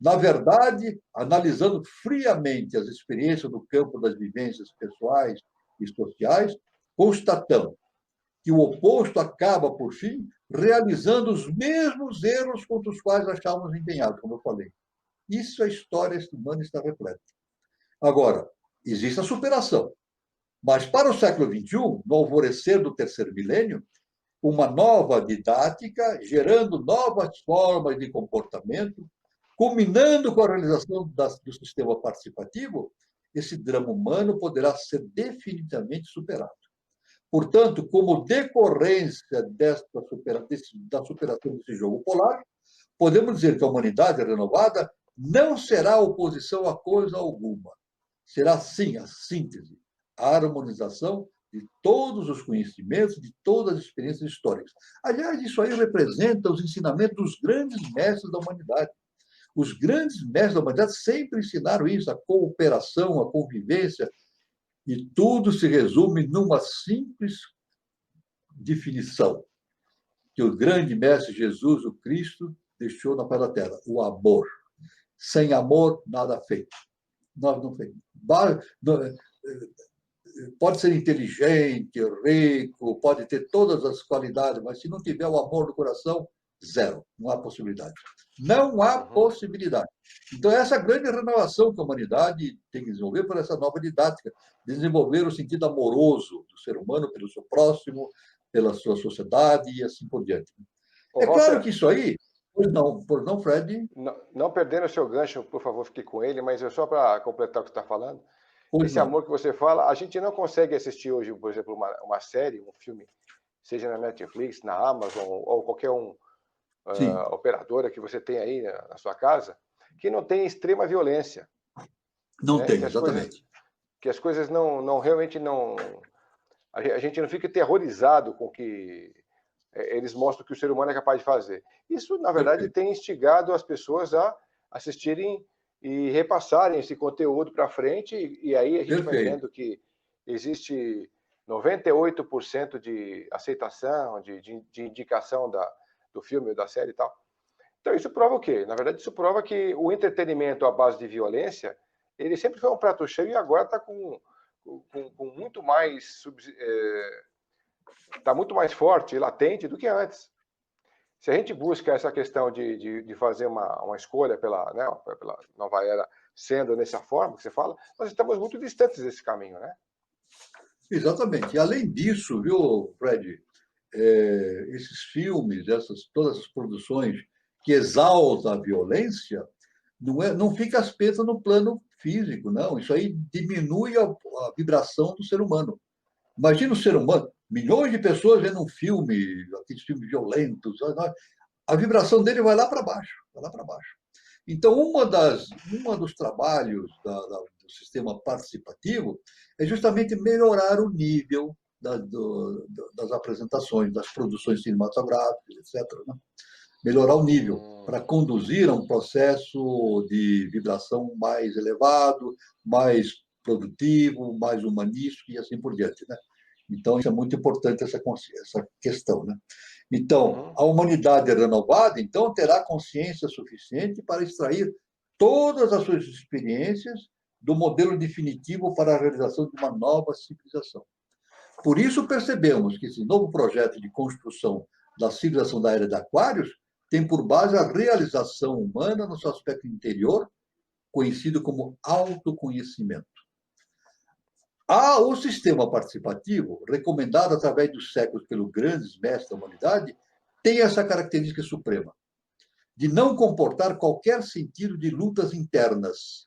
S2: Na verdade, analisando friamente as experiências no campo das vivências pessoais e sociais, constatamos que o oposto acaba, por fim, realizando os mesmos erros contra os quais achávamos empenhados, como eu falei. Isso a história humana está repleta. Agora, existe a superação. Mas para o século XXI, no alvorecer do terceiro milênio, uma nova didática, gerando novas formas de comportamento, culminando com a realização do sistema participativo, esse drama humano poderá ser definitivamente superado. Portanto, como decorrência da superação desse jogo polar, podemos dizer que a humanidade renovada não será oposição a coisa alguma. Será, sim, a síntese, a harmonização de todos os conhecimentos, de todas as experiências históricas. Aliás, isso aí representa os ensinamentos dos grandes mestres da humanidade. Os grandes mestres da humanidade sempre ensinaram isso, a cooperação, a convivência, e tudo se resume numa simples definição que o grande mestre Jesus, o Cristo, deixou na terra: o amor. Sem amor, nada feito. Nada não feito. Pode ser inteligente, rico, pode ter todas as qualidades, mas se não tiver o amor no coração, zero. Não há possibilidade. Não há possibilidade. Então, essa grande renovação que a humanidade tem que desenvolver por essa nova didática, desenvolver o sentido amoroso do ser humano pelo seu próximo, pela sua sociedade e assim por diante. É claro que isso aí, pois não, Fred?
S1: Não perdendo o seu gancho, por favor, fique com ele, mas só para completar o que você está falando, esse amor que você fala, a gente não consegue assistir hoje, por exemplo, uma série, um filme, seja na Netflix, na Amazon ou qualquer operadora que você tem aí na sua casa, que não tem extrema violência.
S2: Não tem, exatamente.
S1: Que as coisas não realmente não... A gente não fica aterrorizado com o que eles mostram que o ser humano é capaz de fazer. Isso, na verdade, tem instigado as pessoas a assistirem e repassarem esse conteúdo para frente, e aí a gente vai vendo que existe 98% de aceitação, de indicação do filme ou da série e tal. Então, isso prova o quê? Na verdade, isso prova que o entretenimento à base de violência, ele sempre foi um prato cheio e agora está com muito mais... está muito mais forte e latente do que antes. Se a gente busca essa questão de fazer uma escolha pela nova era, sendo nessa forma que você fala, nós estamos muito distantes desse caminho, né?
S2: Exatamente. E além disso, viu, Fred, esses filmes, todas as produções que exaltam a violência, não fica aspeta no plano físico, não. Isso aí diminui a vibração do ser humano. Imagina o ser humano, milhões de pessoas vendo um filme, aqueles filmes violentos, a vibração dele vai lá para baixo, vai lá para baixo. Então, uma dos trabalhos do sistema participativo é justamente melhorar o nível das apresentações, das produções cinematográficas, etc., né? Melhorar o nível, para conduzir a um processo de vibração mais elevado, mais produtivo, mais humanístico e assim por diante, né? Então, isso é muito importante, essa questão, né? Então, a humanidade renovada, então, terá consciência suficiente para extrair todas as suas experiências do modelo definitivo para a realização de uma nova civilização. Por isso, percebemos que esse novo projeto de construção da civilização da Era de Aquários tem por base a realização humana no seu aspecto interior, conhecido como autoconhecimento. O sistema participativo, recomendado através dos séculos pelos grandes mestres da humanidade, tem essa característica suprema, de não comportar qualquer sentido de lutas internas,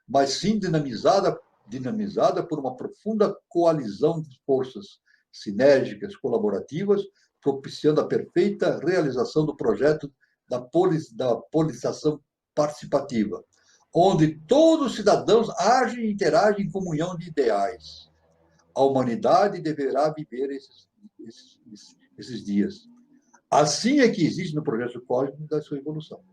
S2: mas sim dinamizada por uma profunda coalizão de forças sinérgicas, colaborativas, propiciando a perfeita realização do projeto da politização participativa, onde todos os cidadãos agem e interagem em comunhão de ideais. A humanidade deverá viver esses dias. Assim é que existe no projeto cósmico da sua evolução.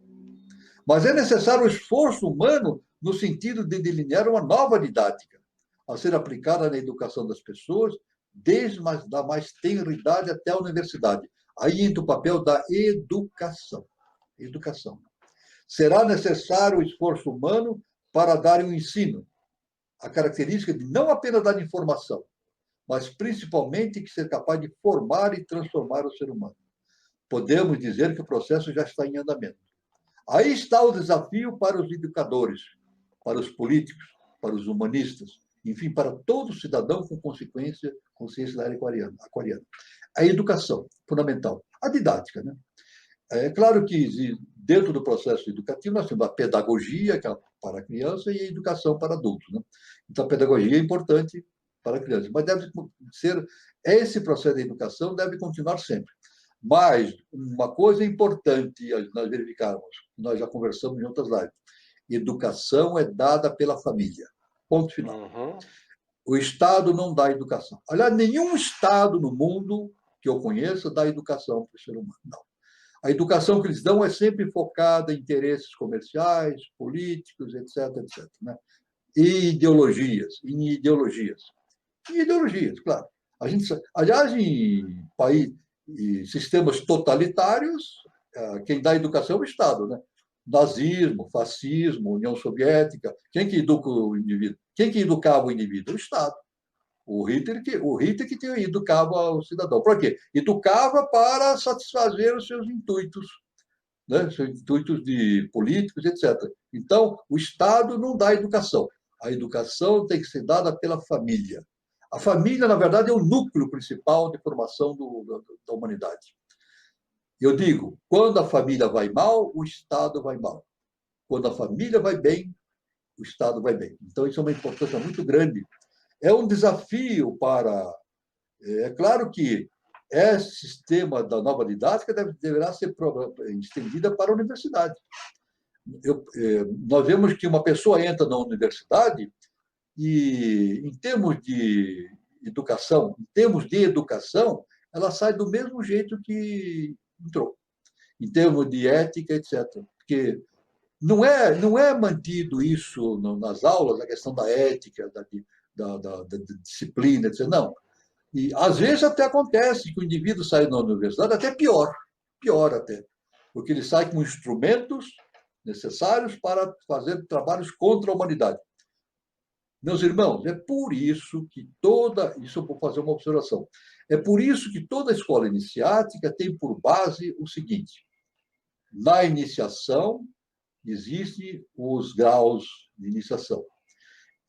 S2: Mas é necessário o esforço humano no sentido de delinear uma nova didática, a ser aplicada na educação das pessoas, desde a mais tenra idade até a universidade. Aí entra o papel da educação. Educação. Será necessário o esforço humano para dar um ensino, a característica de não apenas dar informação, mas principalmente que ser capaz de formar e transformar o ser humano. Podemos dizer que o processo já está em andamento. Aí está o desafio para os educadores, para os políticos, para os humanistas, enfim, para todo cidadão com consciência da era aquariana. A educação, fundamental. A didática, né? É claro que dentro do processo educativo nós temos a pedagogia, que é para a criança, e a educação para adultos, né? Então, a pedagogia é importante para a criança, mas deve ser, esse processo de educação deve continuar sempre. Mas uma coisa importante nós verificarmos, nós já conversamos em outras lives, educação é dada pela família. Ponto final. O Estado não dá educação. Aliás, nenhum Estado no mundo que eu conheça dá educação para o ser humano. Não. A educação que eles dão é sempre focada em interesses comerciais, políticos, etc., etc., né? E ideologias, em ideologias. Em ideologias, claro. Aliás, em sistemas totalitários, quem dá educação é o Estado, né? Nazismo, fascismo, União Soviética. Quem que educa o indivíduo? Quem que educava o indivíduo? O Estado. O Hitler que educava o cidadão. Por quê? Educava para satisfazer os seus intuitos, né? Seus intuitos de políticos, etc. Então, o Estado não dá educação. A educação tem que ser dada pela família. A família, na verdade, é o núcleo principal de formação da humanidade. Eu digo, quando a família vai mal, o Estado vai mal. Quando a família vai bem, o Estado vai bem. Então, isso é uma importância muito grande. É um desafio para... É claro que esse sistema da nova didática deverá ser estendida para a universidade. Nós vemos que uma pessoa entra na universidade e, em termos de educação, ela sai do mesmo jeito que entrou, em termos de ética, etc. Porque não é mantido isso nas aulas, a questão da ética, da disciplina, etc. Não. E, às vezes, até acontece que o indivíduo sai da universidade até pior até, porque ele sai com instrumentos necessários para fazer trabalhos contra a humanidade. Meus irmãos, é por isso que isso eu vou fazer uma observação, é por isso que toda escola iniciática tem por base o seguinte: na iniciação existem os graus de iniciação.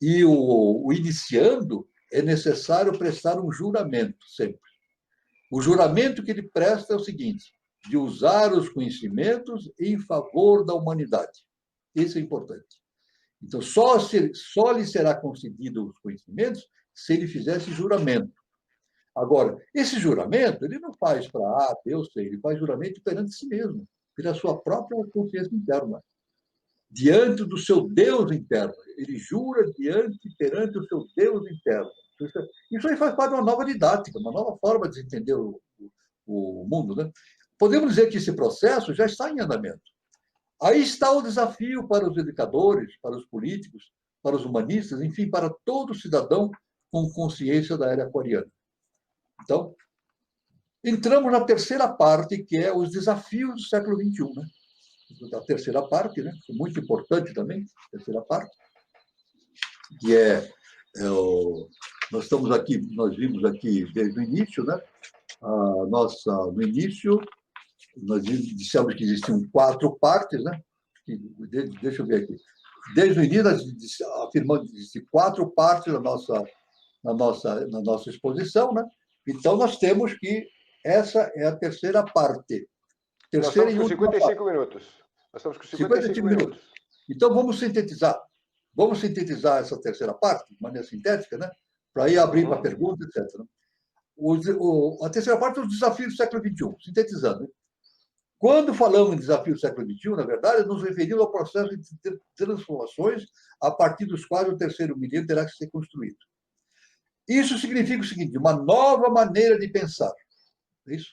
S2: E o iniciando é necessário prestar um juramento sempre. O juramento que ele presta é o seguinte: de usar os conhecimentos em favor da humanidade. Isso é importante. Então, só lhe será concedido os conhecimentos se ele fizer esse juramento. Agora, esse juramento, ele não faz para Deus sei, ele faz juramento perante si mesmo, pela sua própria consciência interna. Diante do seu Deus interno. Ele jura perante o seu Deus interno. Isso aí faz parte de uma nova didática, uma nova forma de entender o mundo, né? Podemos dizer que esse processo já está em andamento. Aí está o desafio para os educadores, para os políticos, para os humanistas, enfim, para todo cidadão com consciência da era aquariana. Então, entramos na terceira parte, que é os desafios do século XXI, né? A terceira parte, né? Muito importante também, a terceira parte, que nós estamos aqui, nós vimos aqui desde o início, né? No início, nós dissemos que existiam 4 partes, né? Deixa eu ver aqui. Desde o início, nós afirmamos que existem 4 partes na nossa exposição, né? Então, nós temos que essa é a terceira parte.
S1: Terceira nós estamos com 55 minutos. Nós estamos com 55 minutos.
S2: Então, vamos sintetizar. Vamos sintetizar essa terceira parte, de maneira sintética, né? Para aí abrir para perguntas, etc. A terceira parte é os desafios do século XXI, sintetizando. Quando falamos em desafio do século XXI, na verdade, nos referimos ao processo de transformações a partir dos quais o terceiro milênio terá que ser construído. Isso significa o seguinte, uma nova maneira de pensar. É isso?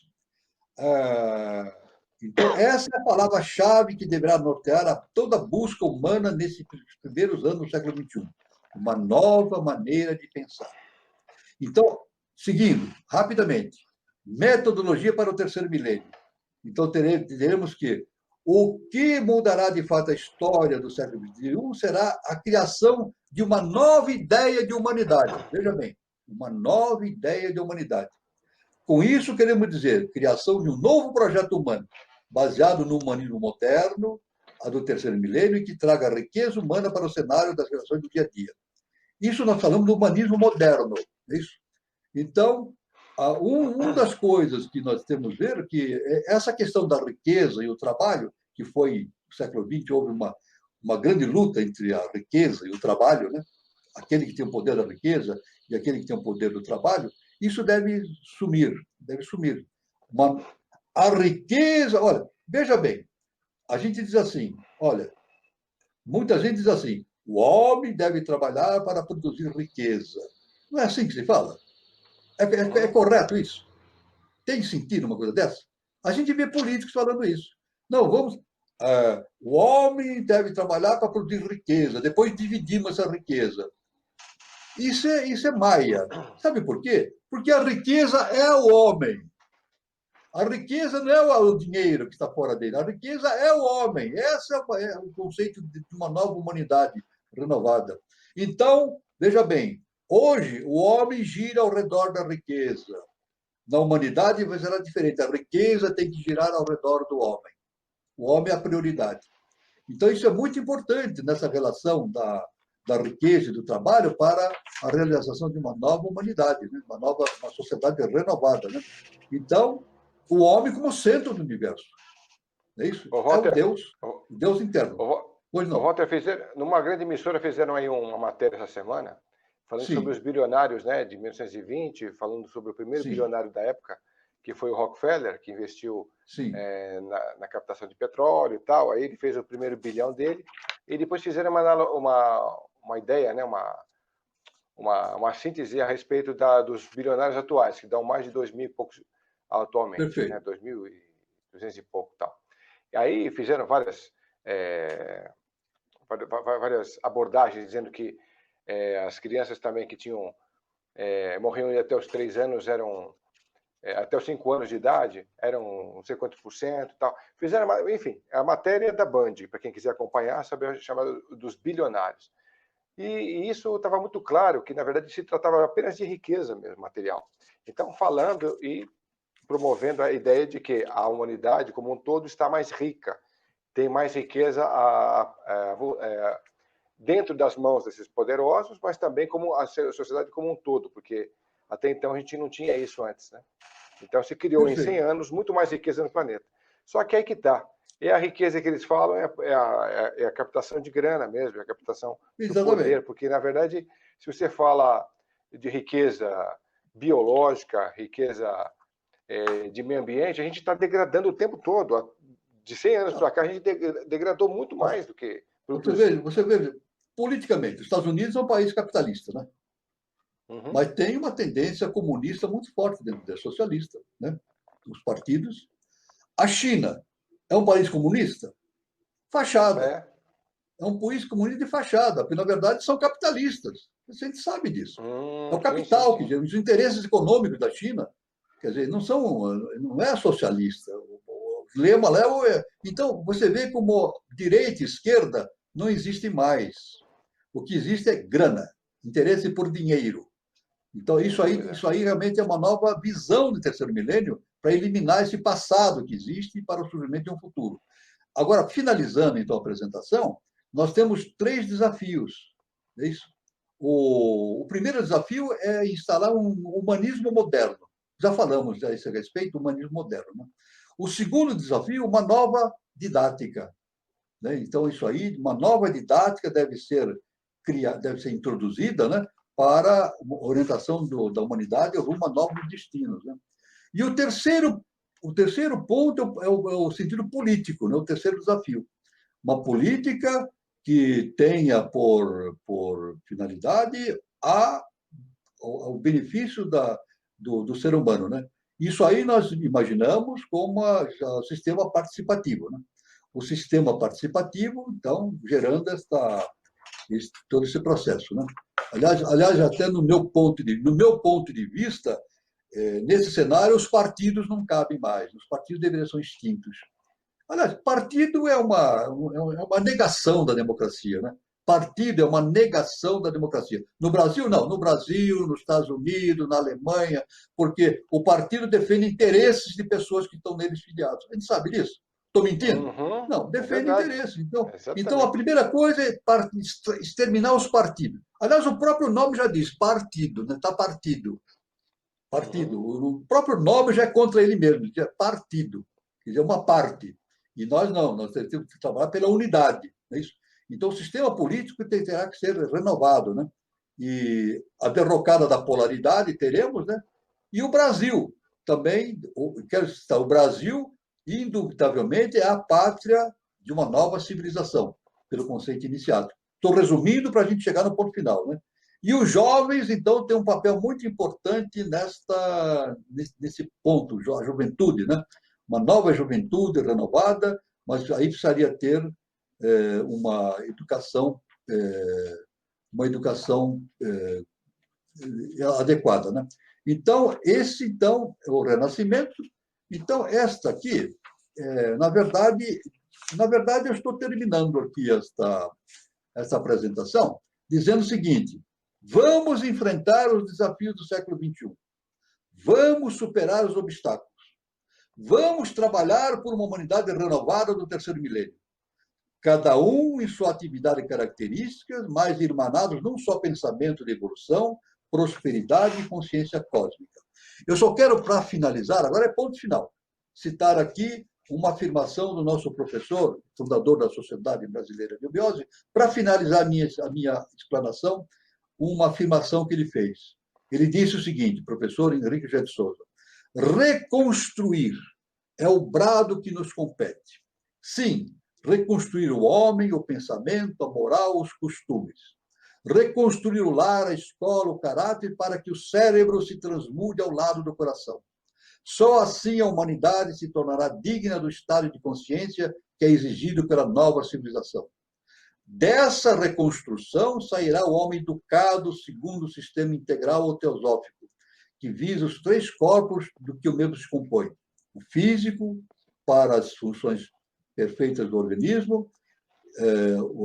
S2: Então, essa é a palavra-chave que deverá nortear toda a busca humana nesses primeiros anos do século XXI. Uma nova maneira de pensar. Então, seguindo, rapidamente, metodologia para o terceiro milênio. Então, teremos que o que mudará de fato a história do século XXI será a criação de uma nova ideia de humanidade. Veja bem, uma nova ideia de humanidade. Com isso, queremos dizer, criação de um novo projeto humano, baseado no humanismo moderno, a do terceiro milênio, e que traga riqueza humana para o cenário das relações do dia a dia. Isso nós falamos do humanismo moderno. É isso? Então, uma das coisas que nós temos que ver é que essa questão da riqueza e o trabalho, que foi no século XX, houve uma grande luta entre a riqueza e o trabalho, né? Aquele que tem o poder da riqueza e aquele que tem o poder do trabalho, isso deve sumir, deve sumir. A riqueza, olha, veja bem, a gente diz assim, olha, muita gente diz assim, o homem deve trabalhar para produzir riqueza. Não é assim que se fala? É correto isso? Tem sentido uma coisa dessa? A gente vê políticos falando isso. Não, o homem deve trabalhar para produzir riqueza, depois dividimos essa riqueza. Isso é maia. Sabe por quê? Porque a riqueza é o homem. A riqueza não é o dinheiro que está fora dele. A riqueza é o homem. Esse é o conceito de uma nova humanidade renovada. Então, veja bem, hoje o homem gira ao redor da riqueza. Na humanidade será diferente. A riqueza tem que girar ao redor do homem. O homem é a prioridade. Então, isso é muito importante nessa relação da riqueza e do trabalho para a realização de uma nova humanidade, né? uma sociedade renovada. Né? Então, o homem como centro do universo. É isso?
S1: Walter,
S2: é o Deus interno.
S1: Pois não. Walter, numa grande emissora fizeram aí uma matéria essa semana, falando sobre os bilionários, né, de 1920, falando sobre o primeiro bilionário da época, que foi o Rockefeller, que investiu na captação de petróleo e tal. Aí ele fez o primeiro bilhão dele, e depois fizeram uma ideia, né, uma síntese a respeito dos bilionários atuais, que dão mais de 2.000 e poucos atualmente, né, 2.200 e pouco tal. E aí fizeram várias abordagens, dizendo que as crianças também que tinham morriam até os 3 anos até os 5 anos de idade, eram não sei quanto por cento e tal. Fizeram, enfim, a matéria da Band, para quem quiser acompanhar, saber chamada dos bilionários. E isso estava muito claro, que na verdade se tratava apenas de riqueza mesmo, material. Então, falando e promovendo a ideia de que a humanidade como um todo está mais rica, tem mais riqueza dentro das mãos desses poderosos, mas também como a sociedade como um todo, porque até então a gente não tinha isso antes, né? Então se criou em 100 anos muito mais riqueza no planeta. Só que aí que está. E a riqueza que eles falam é a captação de grana mesmo, é a captação do poder, porque na verdade, se você fala de riqueza biológica, riqueza de meio ambiente, a gente está degradando o tempo todo. De 100 anos para cá, a gente degradou muito mais do que...
S2: Você vê, politicamente, os Estados Unidos é um país capitalista, né?
S1: Uhum.
S2: Mas tem uma tendência comunista muito forte dentro da socialista, né? Os partidos. A China é um país comunista? Fachada.
S1: É.
S2: É um país comunista de fachada, porque, na verdade, são capitalistas. A gente sabe disso. É o
S1: Sim, sim,
S2: capital,
S1: sim.
S2: os interesses econômicos da China, quer dizer, não é socialista. O lema lá é. Então, você vê como direita e esquerda não existe mais. O que existe é grana, interesse por dinheiro. Então,
S1: Sem dúvida.
S2: isso aí realmente é uma nova visão do terceiro milênio para eliminar esse passado que existe para o surgimento de um futuro. Agora, finalizando então a apresentação, nós temos 3 desafios. É isso? O primeiro desafio é instalar um humanismo moderno. Já falamos a esse respeito, humanismo moderno. Né? O segundo desafio, uma nova didática. Né? Então, isso aí, uma nova didática deve ser introduzida, né, para a orientação da humanidade rumo a novos destinos. Né? E o terceiro ponto é o sentido político, né? O terceiro desafio. Uma política que tenha por finalidade o benefício do ser humano. Né? Isso aí nós imaginamos como o sistema participativo. Né? O sistema participativo, então, gerando todo esse processo. Né? Aliás, até no meu ponto de vista, nesse cenário, os partidos não cabem mais, os partidos deveriam ser extintos. Aliás, partido é uma negação da democracia, né? Partido é uma negação da democracia. No Brasil, não. No Brasil, nos Estados Unidos, na Alemanha, porque o partido defende interesses de pessoas que estão neles filiados. A gente sabe disso? Estou mentindo?
S1: Uhum.
S2: Não,
S1: É
S2: defende
S1: verdade.
S2: interesses. Então, a
S1: Exatamente.
S2: primeira coisa é exterminar os partidos. Aliás, o próprio nome já diz, partido, né? Está partido.
S1: Uhum.
S2: Partido. O próprio nome já é contra ele mesmo, é partido. Quer dizer, uma parte. E nós não, nós temos que trabalhar pela unidade. Não é isso? Então, o sistema político terá que ser renovado. Né? E a derrocada da polaridade teremos, né? E o Brasil também, quero citar, o Brasil, indubitavelmente, é a pátria de uma nova civilização, pelo conceito iniciado. Estou resumindo para a gente chegar no ponto final. Né? E os jovens, então, têm um papel muito importante nesse ponto, a juventude, né? Uma nova juventude renovada, mas aí precisaria ter uma educação, adequada. Né? Então, é o renascimento. Então, esta aqui, na verdade, eu estou terminando aqui esta apresentação, dizendo o seguinte: vamos enfrentar os desafios do século XXI, vamos superar os obstáculos, vamos trabalhar por uma humanidade renovada do terceiro milênio, cada um em sua atividade e características, mas irmanados num só pensamento de evolução, prosperidade e consciência cósmica. Eu só quero, para finalizar, agora é ponto final, citar aqui uma afirmação do nosso professor, fundador da Sociedade Brasileira de Eubiose, para finalizar a minha explanação, uma afirmação que ele fez. Ele disse o seguinte, professor Henrique José de Souza: reconstruir é o brado que nos compete. Sim, reconstruir o homem, o pensamento, a moral, os costumes. Reconstruir o lar, a escola, o caráter, para que o cérebro se transmude ao lado do coração. Só assim a humanidade se tornará digna do estado de consciência que é exigido pela nova civilização. Dessa reconstrução sairá o homem educado segundo o sistema integral ou teosófico, que visa os 3 corpos do que o mesmo se compõe. O físico, para as funções perfeitas do organismo,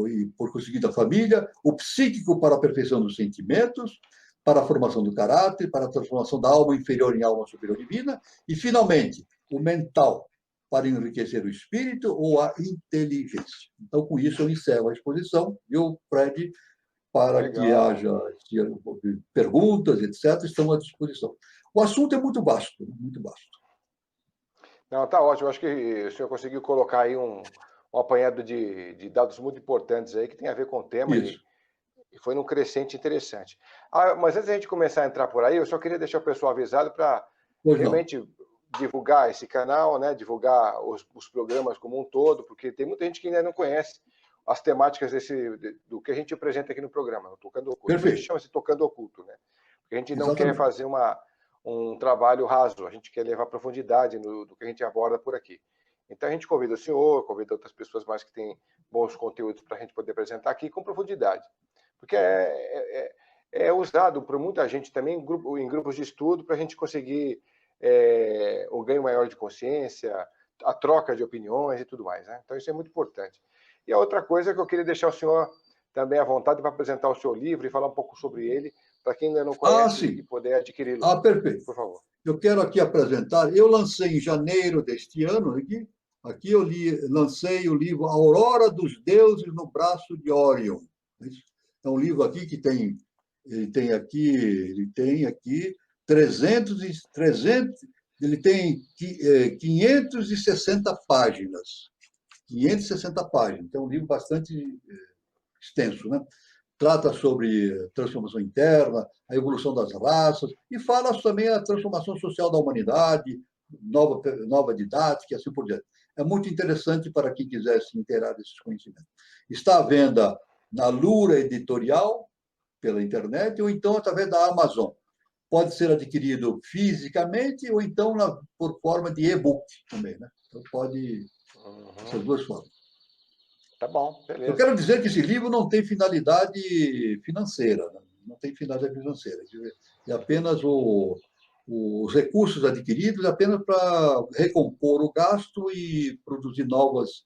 S2: e por conseguinte a família, o psíquico para a perfeição dos sentimentos, para a formação do caráter, para a transformação da alma inferior em alma superior divina, e, finalmente, o mental, para enriquecer o espírito ou a inteligência. Então, com isso, eu encerro a exposição, viu, Fred? Para que
S1: Legal.
S2: haja perguntas, etc., estamos à disposição. O assunto é muito vasto, muito vasto.
S1: Não, tá ótimo. Acho que o senhor conseguiu colocar aí um apanhado de dados muito importantes aí que tem a ver com o tema
S2: Isso.
S1: e foi num crescente interessante. Mas antes da gente começar a entrar por aí, eu só queria deixar o pessoal avisado para
S2: Pois não.
S1: realmente divulgar esse canal, né? Divulgar os programas como um todo, porque tem muita gente que ainda não conhece as temáticas do que a gente apresenta aqui no programa, no Tocando Oculto. Por isso
S2: Perfeito.
S1: chama-se Tocando Oculto, né? Porque a gente não quer
S2: Exatamente.
S1: fazer um trabalho raso, a gente quer levar profundidade do que a gente aborda por aqui. Então a gente convida o senhor, convida outras pessoas mais que têm bons conteúdos para a gente poder apresentar aqui com profundidade. Porque é usado por muita gente também em grupos de estudo para a gente conseguir um ganho maior de consciência, a troca de opiniões e tudo mais, né? Então isso é muito importante. E a outra coisa que eu queria deixar o senhor também à vontade para apresentar o seu livro e falar um pouco sobre ele, para quem ainda não conhece e
S2: Sim.
S1: poder adquiri-lo.
S2: Perfeito.
S1: Por favor.
S2: Eu quero aqui apresentar, eu lancei em janeiro deste ano, aqui eu lancei o livro Aurora dos Deuses no Braço de Órion. É um livro aqui que ele tem aqui 300, ele tem 560 páginas. 560 páginas. Então, é um livro bastante extenso, né? Trata sobre transformação interna, a evolução das raças, e fala também a transformação social da humanidade, nova didática e assim por diante. É muito interessante para quem quiser se inteirar desses conhecimentos. Está à venda na Lura Editorial, pela internet, ou então através da Amazon. Pode ser adquirido fisicamente ou então por forma de e-book também, né? Então pode essas duas formas.
S1: Tá bom, beleza.
S2: Eu quero dizer que esse livro não tem finalidade financeira, né? Não tem finalidade financeira. É apenas os recursos adquiridos apenas para recompor o gasto e produzir novas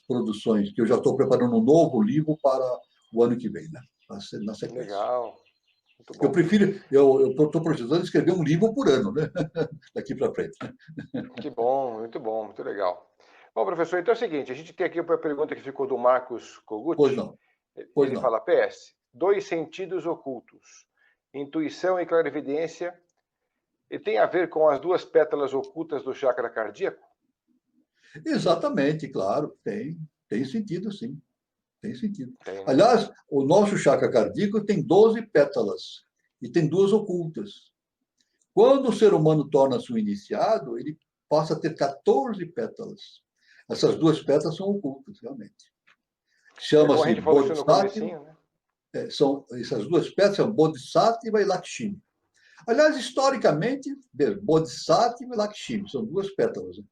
S2: produções, que eu já estou preparando um novo livro para o ano que vem, né? Na sequência.
S1: Legal. Muito bom.
S2: Eu estou precisando escrever um livro por ano, né? Daqui para frente.
S1: Que bom, muito legal. Bom, professor, então é o seguinte, a gente tem aqui uma pergunta que ficou do Marcos Kogut.
S2: Pois não.
S1: Ele fala, PS, 2 sentidos ocultos, intuição e clarividência, e tem a ver com as 2 pétalas ocultas do chakra cardíaco?
S2: Exatamente, claro, tem sentido, sim. Tem sentido.
S1: Tem, né?
S2: Aliás, o nosso chakra cardíaco tem 12 pétalas e tem 2 ocultas. Quando o ser humano torna-se um iniciado, ele passa a ter 14 pétalas. Essas 2 pétalas são ocultas, realmente. Chama-se Bodhisattva.
S1: Né?
S2: Essas 2 pétalas são Bodhisattva e Lakshmi. Aliás, historicamente, Bodhisattva e Lakshmi são 2 pétalas, né?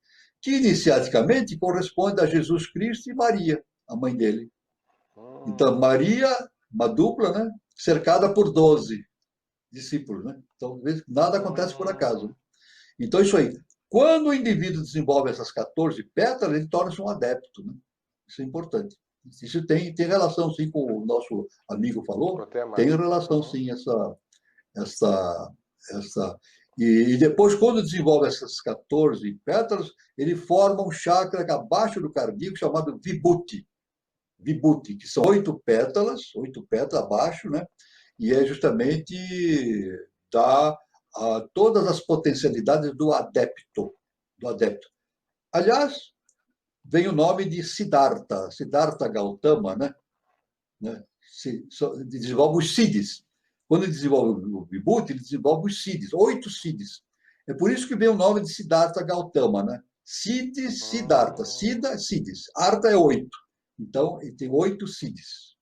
S2: Que iniciaticamente corresponde a Jesus Cristo e Maria, a mãe dele. Então, Maria, uma dupla, né? Cercada por 12 discípulos, né? Então, nada acontece por acaso. Né? Então, isso aí. Quando o indivíduo desenvolve essas 14 pétalas, ele torna-se um adepto, né? Isso é importante. Isso tem relação, sim, com o nosso amigo falou. Tem relação, sim, e depois, quando desenvolve essas 14 pétalas, ele forma um chakra abaixo do cardíaco chamado Vibhuti. Vibhuti, que são 8 pétalas abaixo, né? E é justamente todas as potencialidades do adepto. Aliás, vem o nome de Siddhartha Gautama, né? Desenvolve os siddhis. Quando ele desenvolve o Vibhuti, ele desenvolve os siddhis, 8 siddhis. É por isso que vem o nome de Siddhartha Gautama, né? Siddhartha, siddhis. Artha é 8. Então, ele tem 8 siddhis.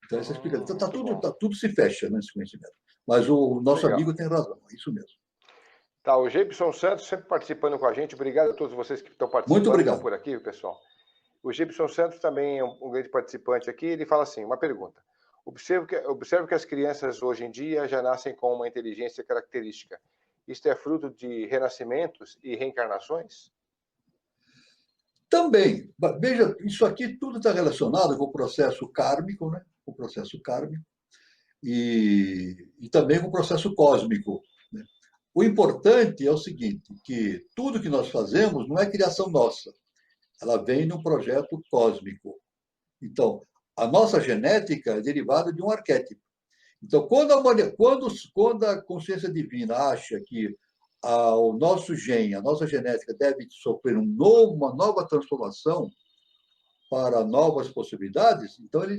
S2: Então, essa explicação. Então, tudo se fecha nesse conhecimento. Mas o nosso amigo tem razão, é isso mesmo.
S1: Tá, o Gibson Santos sempre participando com a gente. Obrigado a todos vocês que estão participando.
S2: Muito obrigado.
S1: Por aqui, pessoal. O Gibson Santos também é um grande participante aqui. Ele fala assim, uma pergunta. Observo que as crianças hoje em dia já nascem com uma inteligência característica. Isto é fruto de renascimentos e reencarnações?
S2: Também. Veja, isso aqui tudo está relacionado com o processo kármico, né? O processo kármico. E também com o processo cósmico. Né? O importante é o seguinte, que tudo que nós fazemos não é criação nossa. Ela vem num projeto cósmico. Então, a nossa genética é derivada de um arquétipo. Então, quando a consciência divina acha que o nosso gene, a nossa genética deve sofrer uma nova transformação para novas possibilidades, então ele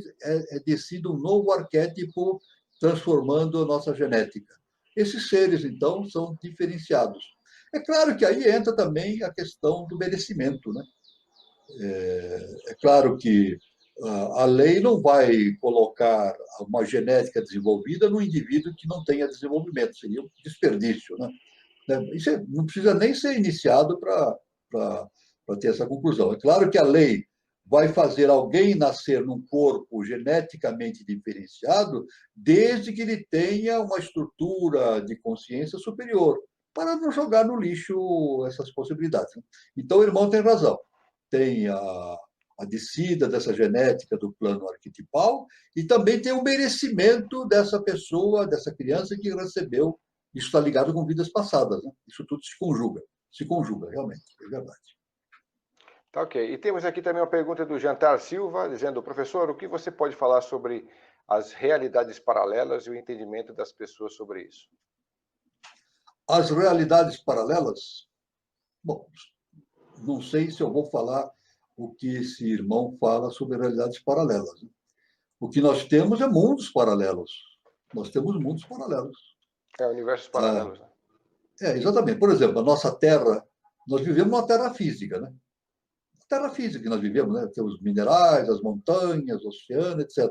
S2: decide um novo arquétipo transformando a nossa genética. Esses seres, então, são diferenciados. É claro que aí entra também a questão do merecimento, né? É claro que A lei não vai colocar uma genética desenvolvida no indivíduo que não tenha desenvolvimento, seria um desperdício, né? Isso não precisa nem ser iniciado para ter essa conclusão. É claro que a lei vai fazer alguém nascer num corpo geneticamente diferenciado, desde que ele tenha uma estrutura de consciência superior, para não jogar no lixo essas possibilidades. Então, o irmão tem razão. Tem a descida dessa genética do plano arquetipal e também tem o merecimento dessa pessoa, dessa criança que recebeu. Isso está ligado com vidas passadas, né? Isso tudo se conjuga realmente, é verdade.
S1: Tá ok. E temos aqui também uma pergunta do Jantar Silva, dizendo, professor, o que você pode falar sobre as realidades paralelas e o entendimento das pessoas sobre isso?
S2: As realidades paralelas, bom, não sei se eu vou falar o que esse irmão fala sobre realidades paralelas, né? O que nós temos é mundos paralelos. Nós temos mundos paralelos.
S1: Universos paralelos, né?
S2: Exatamente. Por exemplo, a nossa Terra, nós vivemos numa Terra física, né? Terra física que nós vivemos, né? Temos minerais, as montanhas, o oceano, etc.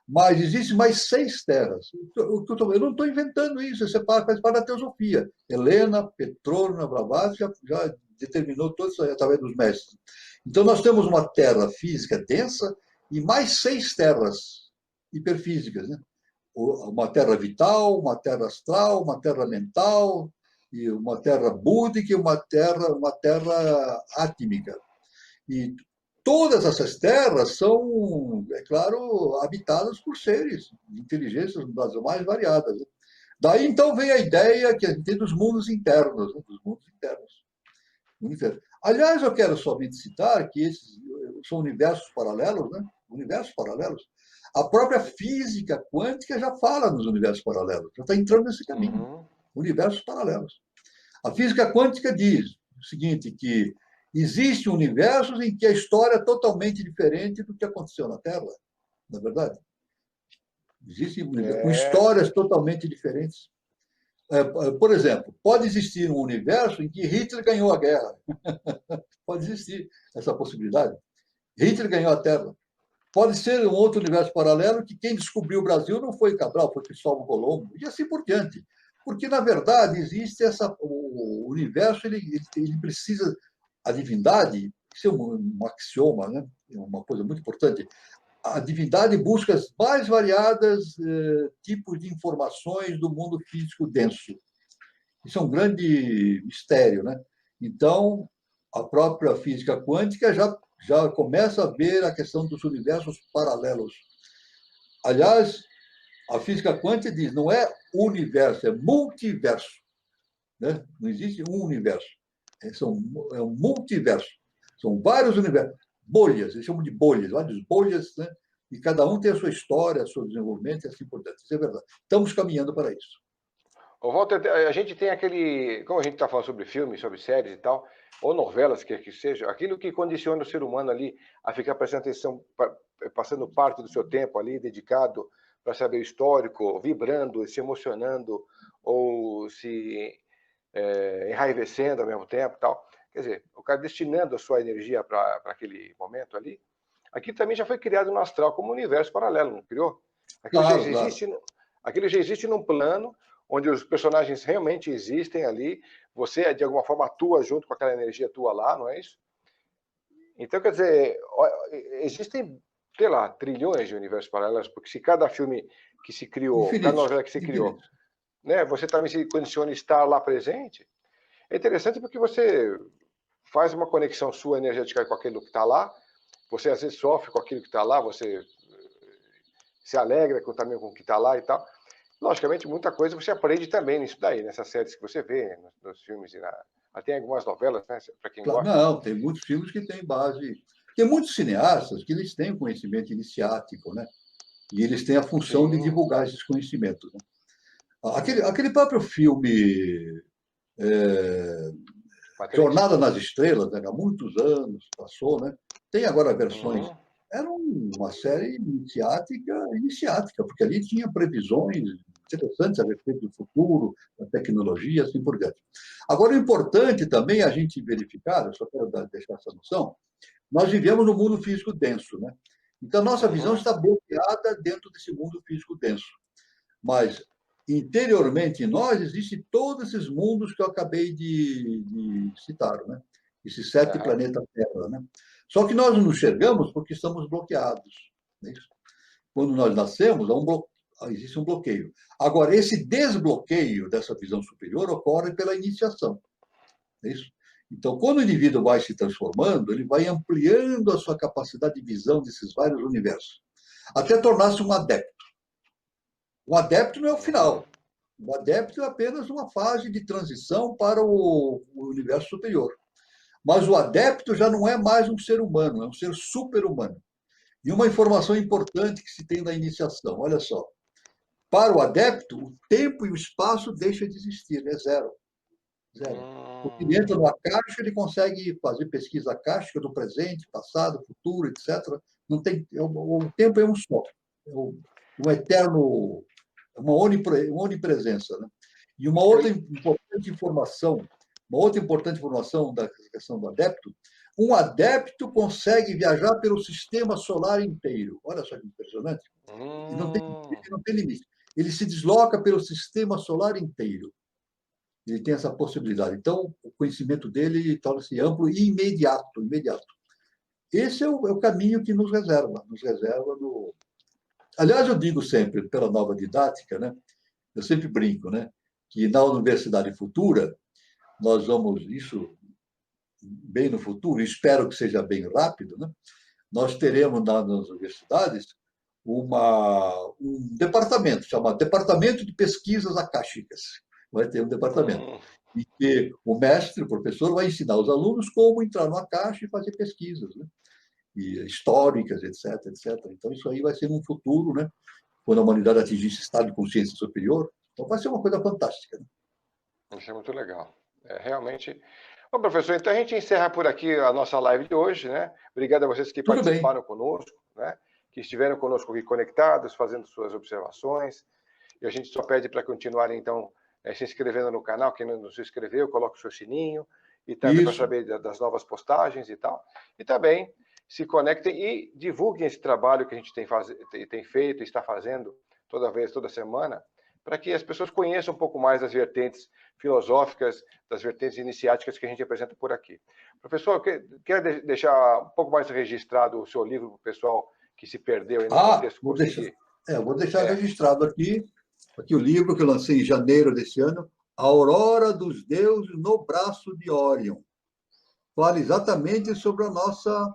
S2: Mas existem mais 6 terras. Eu não estou inventando isso, isso faz parte da teosofia. Helena, Petrona, Blavatsky já determinou tudo isso através dos mestres. Então, nós temos uma terra física densa e mais 6 terras hiperfísicas, né? Uma terra vital, uma terra astral, uma terra mental, e uma terra búdica e uma terra átmica. E todas essas terras são, é claro, habitadas por seres de inteligências das mais variadas. Daí, então, vem a ideia que a gente tem dos mundos internos, né? Dos mundos internos. Aliás, eu quero somente citar que esses são universos paralelos, né? Universos paralelos. A própria física quântica já fala nos universos paralelos, já está entrando nesse caminho. Universos paralelos. A física quântica diz o seguinte, que existem universos em que a história é totalmente diferente do que aconteceu na Terra, não é verdade? Existem universos com histórias totalmente diferentes. Por exemplo, pode existir um universo em que Hitler ganhou a guerra. Pode existir essa possibilidade. Hitler ganhou a Terra. Pode ser um outro universo paralelo que quem descobriu o Brasil não foi Cabral, foi Cristóvão Colombo, e assim por diante. Porque, na verdade, existe o universo, ele precisa, a divindade, isso é um axioma, né? É uma coisa muito importante. A divindade busca as mais variadas tipos de informações do mundo físico denso. Isso é um grande mistério, né? Então, a própria física quântica já começa a ver a questão dos universos paralelos. Aliás, a física quântica diz, não é universo, é multiverso. Né? Não existe um universo. É um multiverso. São vários universos. Bolhas, eles chamam de bolhas, várias bolhas, né? E cada um tem a sua história, seu desenvolvimento e assim por diante. Isso é verdade. Estamos caminhando para isso.
S1: Walter, a gente tem aquele... Como a gente está falando sobre filmes, sobre séries e tal, ou novelas, quer que seja, aquilo que condiciona o ser humano ali a ficar prestando atenção, passando parte do seu tempo ali, dedicado para saber o histórico, vibrando, se emocionando, ou se enraivecendo ao mesmo tempo e tal. Quer dizer, o cara destinando a sua energia para aquele momento ali. Aqui também já foi criado no astral como um universo paralelo, não criou? Aquilo, claro, aquilo já existe num plano onde os personagens realmente existem ali, você, de alguma forma, atua junto com aquela energia tua lá, não é isso? Então, quer dizer, existem, sei lá, trilhões de universos paralelos, porque se cada filme que se criou, cada novela que se criou, né, você também se condiciona a estar lá presente, é interessante porque você faz uma conexão sua energética com aquilo que está lá, você às vezes sofre com aquilo que está lá, você se alegra também com o que está lá e tal. Logicamente, muita coisa você aprende também nisso daí, nessas séries que você vê, nos filmes. Tem algumas novelas, né, para quem gosta.
S2: Não, tem muitos filmes que têm base. Tem muitos cineastas que eles têm conhecimento iniciático, né? E eles têm a função de divulgar esses conhecimentos. Né? Aquele próprio filme Jornada nas Estrelas, né? Há muitos anos passou, né? Tem agora versões. Era uma série iniciática, porque ali tinha previsões interessantes a respeito do futuro, da tecnologia, assim por diante. Agora, o importante também é a gente verificar, eu só quero deixar essa noção, nós vivemos num mundo físico denso, né? Então, a nossa visão está bloqueada dentro desse mundo físico denso. Mas, interiormente em nós, existem todos esses mundos que eu acabei de citar, né? Esses 7 planetas Terra, né? Só que nós não enxergamos porque estamos bloqueados. Né? Quando nós nascemos, existe um bloqueio. Agora, esse desbloqueio dessa visão superior ocorre pela iniciação. É isso? Então, quando o indivíduo vai se transformando, ele vai ampliando a sua capacidade de visão desses vários universos, até tornar-se um adepto. O adepto não é o final. O adepto é apenas uma fase de transição para o universo superior. Mas o adepto já não é mais um ser humano, é um ser super-humano. E uma informação importante que se tem na iniciação, olha só. Para o adepto, o tempo e o espaço deixam de existir, é zero. Zero. Porque ele entra numa caixa, ele consegue fazer pesquisa acástica do presente, passado, futuro, etc. Não tem, o tempo é um só. É um eterno, uma onipresença. Né? E uma outra importante informação da questão do adepto, um adepto consegue viajar pelo sistema solar inteiro. Olha só que impressionante. E não tem limite. Ele se desloca pelo sistema solar inteiro. Ele tem essa possibilidade. Então, o conhecimento dele torna-se amplo e imediato. Esse é o caminho que nos reserva. Aliás, eu digo sempre, pela nova didática, né? Eu sempre brinco, né? Que na Universidade Futura, nós vamos, isso bem no futuro, espero que seja bem rápido, né? Nós teremos nas universidades um departamento chamado Departamento de Pesquisas Acásticas. Vai ter um departamento. E que o mestre, o professor, vai ensinar os alunos como entrar numa caixa e fazer pesquisas, né? E históricas, etc, etc. Então, isso aí vai ser no futuro, né? Quando a humanidade atingir esse estado de consciência superior. Então, vai ser uma coisa fantástica. Né?
S1: Isso é muito legal. Realmente. Bom, professor, então a gente encerra por aqui a nossa live de hoje, né? Obrigado a vocês que
S2: Tudo bem.
S1: participaram conosco, né? Que estiveram conosco aqui conectados, fazendo suas observações. E a gente só pede para continuarem, então, se inscrevendo no canal. Quem não se inscreveu, coloque o seu sininho e também para saber das novas postagens e tal. E também se conectem e divulguem esse trabalho que a gente tem feito e está fazendo toda semana, para que as pessoas conheçam um pouco mais das vertentes filosóficas, das vertentes iniciáticas que a gente apresenta por aqui. Professor, quer deixar um pouco mais registrado o seu livro para o pessoal que se perdeu aí no contexto?
S2: Vou deixar registrado aqui o livro que eu lancei em janeiro desse ano, A Aurora dos Deuses no Braço de Órion. Fala exatamente sobre a nossa...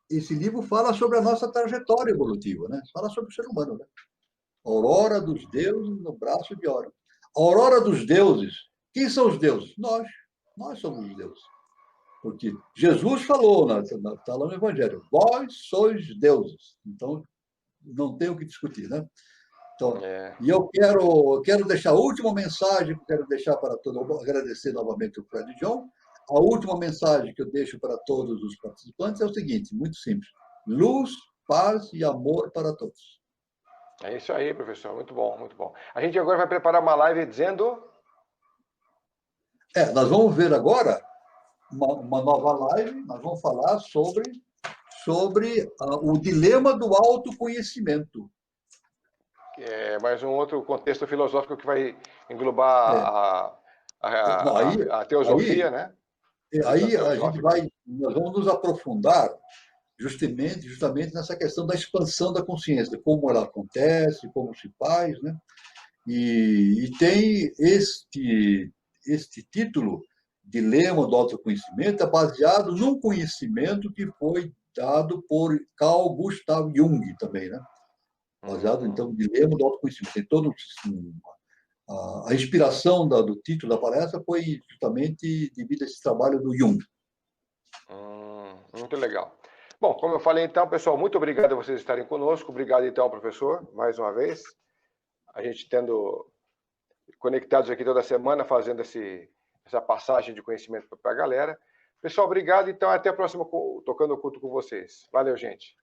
S2: Esse livro fala sobre a nossa trajetória evolutiva, né? Fala sobre o ser humano, né? Aurora dos Deuses no Braço de Órion. Aurora dos Deuses. Quem são os deuses? Nós somos os deuses. Porque Jesus falou, está lá no Evangelho, vós sois deuses. Então, não tem o que discutir, né? Então, e eu quero deixar a última mensagem que eu quero deixar para todos, agradecer novamente o Fred John. A última mensagem que eu deixo para todos os participantes é o seguinte, muito simples. Luz, paz e amor para todos.
S1: É isso aí, professor. Muito bom, muito bom. A gente agora vai preparar uma live dizendo...
S2: Nós vamos ver agora uma nova live, nós vamos falar sobre o dilema do autoconhecimento.
S1: Mais um outro contexto filosófico que vai englobar a teosofia, né?
S2: Aí nós vamos nos aprofundar justamente nessa questão da expansão da consciência, como ela acontece, como se faz, né? E tem este título, Dilema do Autoconhecimento, é baseado num conhecimento que foi dado por Carl Gustav Jung também, né? Baseado, então, no Dilema do Autoconhecimento. Tem todo a inspiração do título da palestra foi justamente devido a esse trabalho do Jung.
S1: Muito legal. Bom, como eu falei então, pessoal, muito obrigado a vocês estarem conosco. Obrigado então, professor, mais uma vez. A gente tendo conectados aqui toda semana, fazendo essa passagem de conhecimento para a galera. Pessoal, obrigado. Então, até a próxima Tocando Oculto com vocês. Valeu, gente.